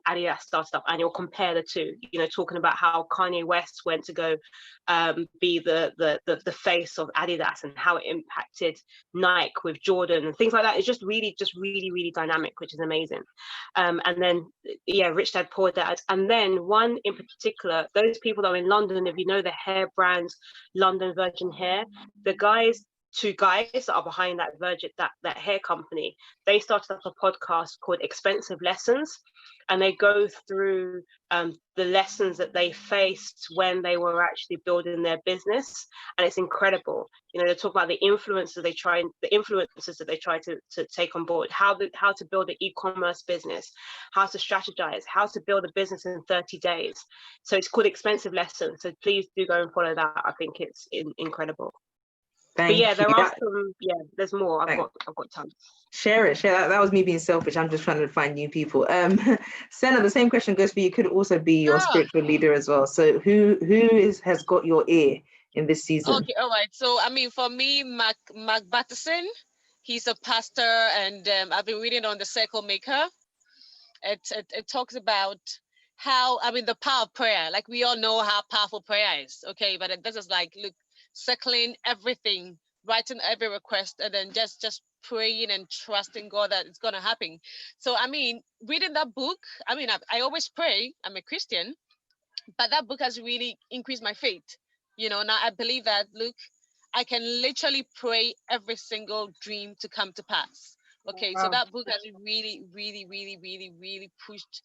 Adidas started up, and you'll compare the two. You know, talking about how Kanye West went to go be the face of Adidas, and how it impacted Nike with Jordan and things like that. It's just really dynamic, which is amazing. And then Rich Dad Poor Dad, and then one in particular, those people that are in London, if you know the hair brand London Virgin Hair, two guys that are behind that hair company, they started up a podcast called Expensive Lessons, and they go through the lessons that they faced when they were actually building their business, and it's incredible. You know, they talk about the influencers that they try to take on board, how to build an e-commerce business, how to strategize, how to build a business in 30 days. So it's called Expensive Lessons. So please do go and follow that. I think it's incredible. But yeah, there are some. Yeah, there's more. I've got tons. Share it. That was me being selfish. I'm just trying to find new people. Senna, the same question goes for you. Could also be your spiritual leader as well. So who has got your ear in this season? Okay, all right. So I mean, for me, Mark Batterson, he's a pastor, and I've been reading on the Circle Maker. It talks about how, I mean, the power of prayer. Like, we all know how powerful prayer is. Okay, but this is like, look, circling everything, writing every request, and then just praying and trusting God that it's going to happen. So, I mean, reading that book, I mean, I always pray. I'm a Christian, but that book has really increased my faith. You know, now I believe that, look, I can literally pray every single dream to come to pass. Okay, wow. So that book has really pushed,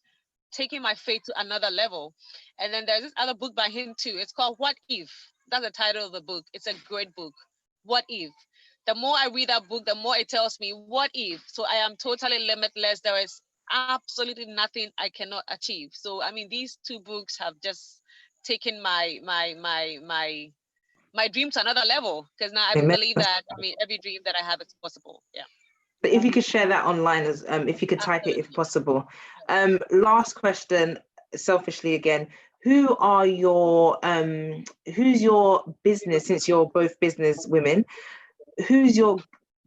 taking my faith to another level. And then there's this other book by him too. It's called What If? That's the title of the book. It's a great book. What If? the more I read that book, the more it tells me, what if? So I am totally limitless. There is absolutely nothing I cannot achieve. So I mean, these two books have just taken my dream to another level, because now I Amen. believe that, I mean, every dream that I have is possible. Yeah. But if you could share that online, as if you could type it if possible. Last question, selfishly again, who's your business, since you're both business women, who's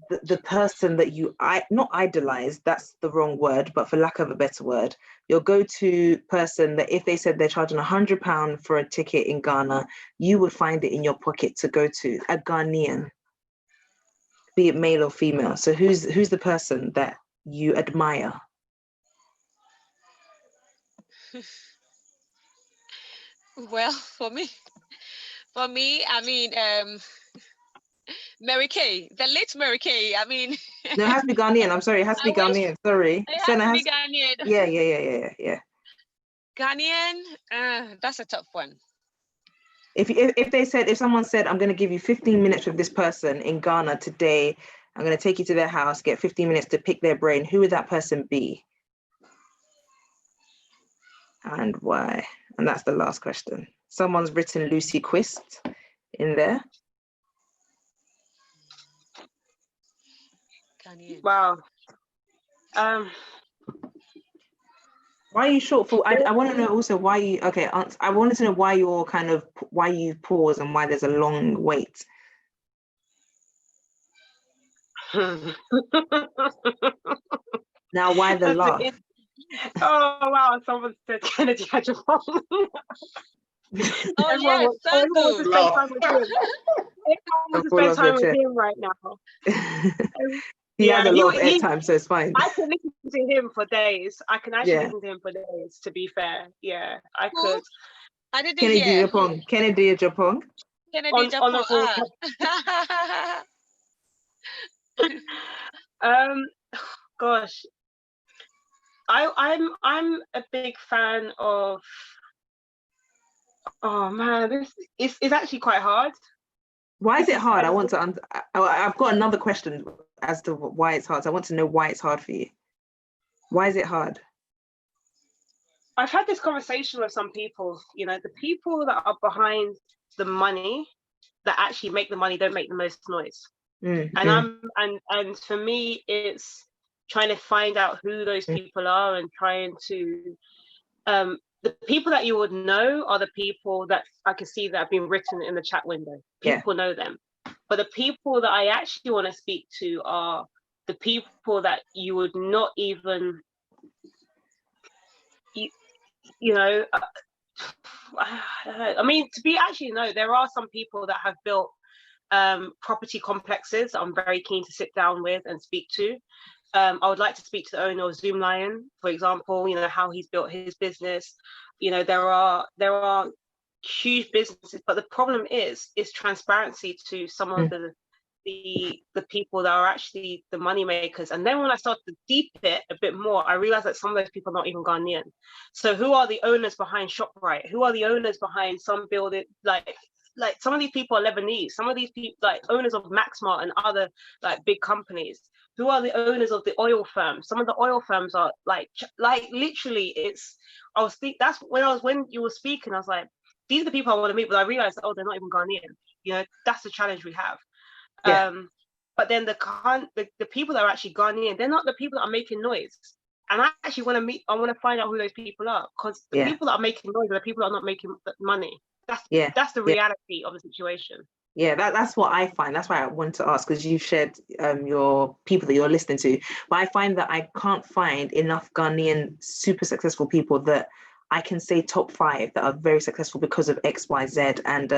the person that you not idolize, that's the wrong word, but for lack of a better word, your go-to person that if they said they're charging £100 for a ticket in Ghana, you would find it in your pocket to go to, a Ghanaian, be it male or female. So who's the person that you admire? Well, for me, I mean, Mary Kay, the late Mary Kay. I mean, No, it has to be Ghanaian. I'm sorry, it has to be Ghanaian. Sorry, it has to be Ghanaian. Yeah. Ghanaian, that's a tough one. If someone said, I'm going to give you 15 minutes with this person in Ghana today, I'm going to take you to their house, get 15 minutes to pick their brain, who would that person be? And why? And that's the last question. Someone's written Lucy Quist in there. Wow. Why are you short for? I want to know also why you. Okay, I wanted to know why you pause and why there's a long wait. Now, why the laugh? Oh wow! Someone said Kennedy Agyapong. Oh yes, everyone wants to spend time with him. Everyone wants to spend time with him right now. He has a lot of airtime, so it's fine. I can listen to him for days. I can actually listen to him for days, to be fair. Yeah, I could. I didn't hear. Kennedy Agyapong. Kennedy Agyapong. Gosh. I'm a big fan of. Oh man, this is actually quite hard. Why is it hard? I've got another question as to why it's hard. So I want to know why it's hard for you. Why is it hard? I've had this conversation with some people. You know, the people that are behind the money, that actually make the money, don't make the most noise. And for me, it's trying to find out who those people are and trying to. The people that you would know are the people that I can see that have been written in the chat window. People know them. But the people that I actually want to speak to are the people that you would not even, you know, I mean, to be actually, no, there are some people that have built property complexes I'm very keen to sit down with and speak to. I would like to speak to the owner of Zoomlion, for example, you know, how he's built his business. You know, there are huge businesses, but the problem is transparency to some of the people that are actually the money makers. And then when I started to deep it a bit more, I realized that some of those people are not even Ghanaian. So who are the owners behind ShopRite? Who are the owners behind some building, like some of these people are Lebanese, some of these people like owners of Maxmart and other like big companies. Who are the owners of the oil firms? Some of the oil firms are like literally that's when you were speaking, I was like, these are the people I want to meet, but I realized, oh, they're not even Ghanaian. You know, that's the challenge we have. But then the people that are actually Ghanaian, they're not the people that are making noise. And I actually want to find out who those people are, because the people that are making noise are the people that are not making money. That's the reality of the situation. Yeah, that's what I find. That's why I wanted to ask, because you've shared your people that you're listening to. But I find that I can't find enough Ghanaian super successful people that I can say top 5 that are very successful because of X, Y, Z. And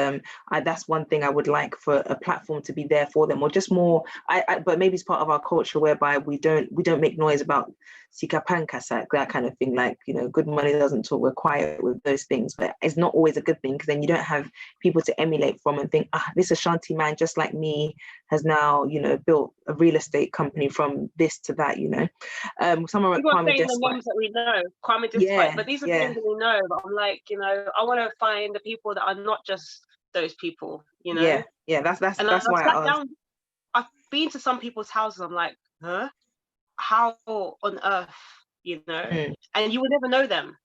that's one thing I would like for a platform to be there for them, or just more. But maybe it's part of our culture whereby we don't make noise about sikapankasa, that kind of thing. Like, you know, good money doesn't talk. We're quiet with those things, but it's not always a good thing, because then you don't have people to emulate from and think, this Ashanti man just like me has now, you know, built a real estate company from this to that. You know, someone like Kwame Despite. The names that we know, Kwame Despite, but these are things that we know. But I'm like, you know, I want to find the people that are not just those people. You know, that's why I asked. been to some people's houses, I'm like, huh? How on earth, you know? And you would never know them.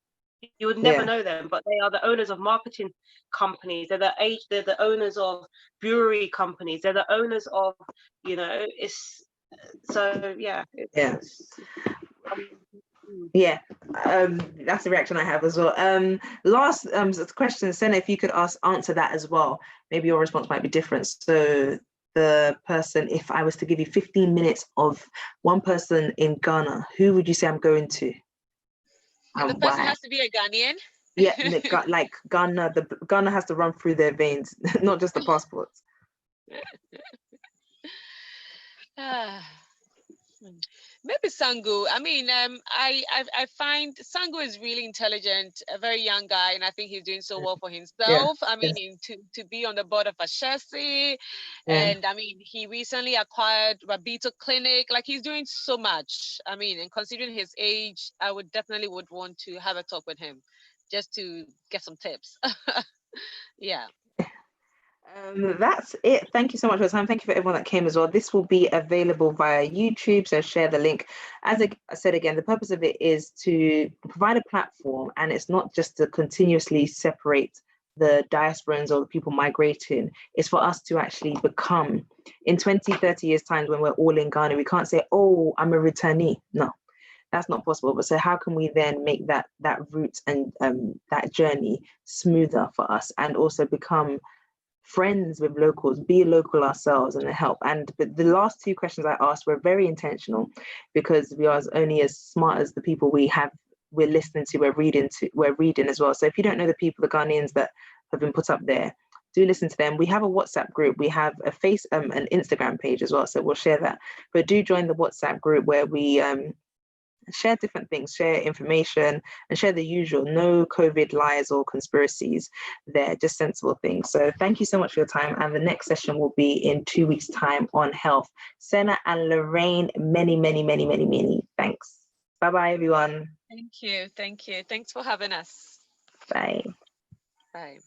You would never know them, but they are the owners of marketing companies. They're the owners of brewery companies. They're the owners of, you know, it's so yeah. That's the reaction I have as well. Last question, Senna, if you could answer that as well. Maybe your response might be different. So the person, if I was to give you 15 minutes of one person in Ghana, who would you say I'm going to? And the person has to be a Ghanaian? Yeah, like Ghana, Ghana has to run through their veins, not just the passports. Maybe Sangu. I mean, I find Sangu is really intelligent, a very young guy, and I think he's doing so well for himself. I mean, to be on the board of Ashesi, and I mean, he recently acquired Rabito Clinic. Like, he's doing so much. I mean, and considering his age, I would definitely want to have a talk with him, just to get some tips. Yeah. That's it. Thank you so much for your time. Thank you for everyone that came as well. This will be available via YouTube, so share the link. As I said again, the purpose of it is to provide a platform, and it's not just to continuously separate the diasporans or the people migrating. It's for us to actually become, in 20, 30 years time, when we're all in Ghana, we can't say, oh, I'm a returnee. No, that's not possible. But so how can we then make that route and that journey smoother for us, and also become friends with locals, be local ourselves, and help. But the last two questions I asked were very intentional, because we are only as smart as the people we're listening to, we're reading as well. So if you don't know the people, the Ghanaians that have been put up there, do listen to them. We have a WhatsApp group, we have a an Instagram page as well, so we'll share that. But do join the WhatsApp group, where we share different things, share information, and share the usual, no COVID lies or conspiracies there, just sensible things. So thank you so much for your time, and the next session will be in 2 weeks' time on health. Senna and Lorraine, many, many, many, many, many thanks. Bye-bye, everyone. Thank you. Thanks for having us. Bye. Bye.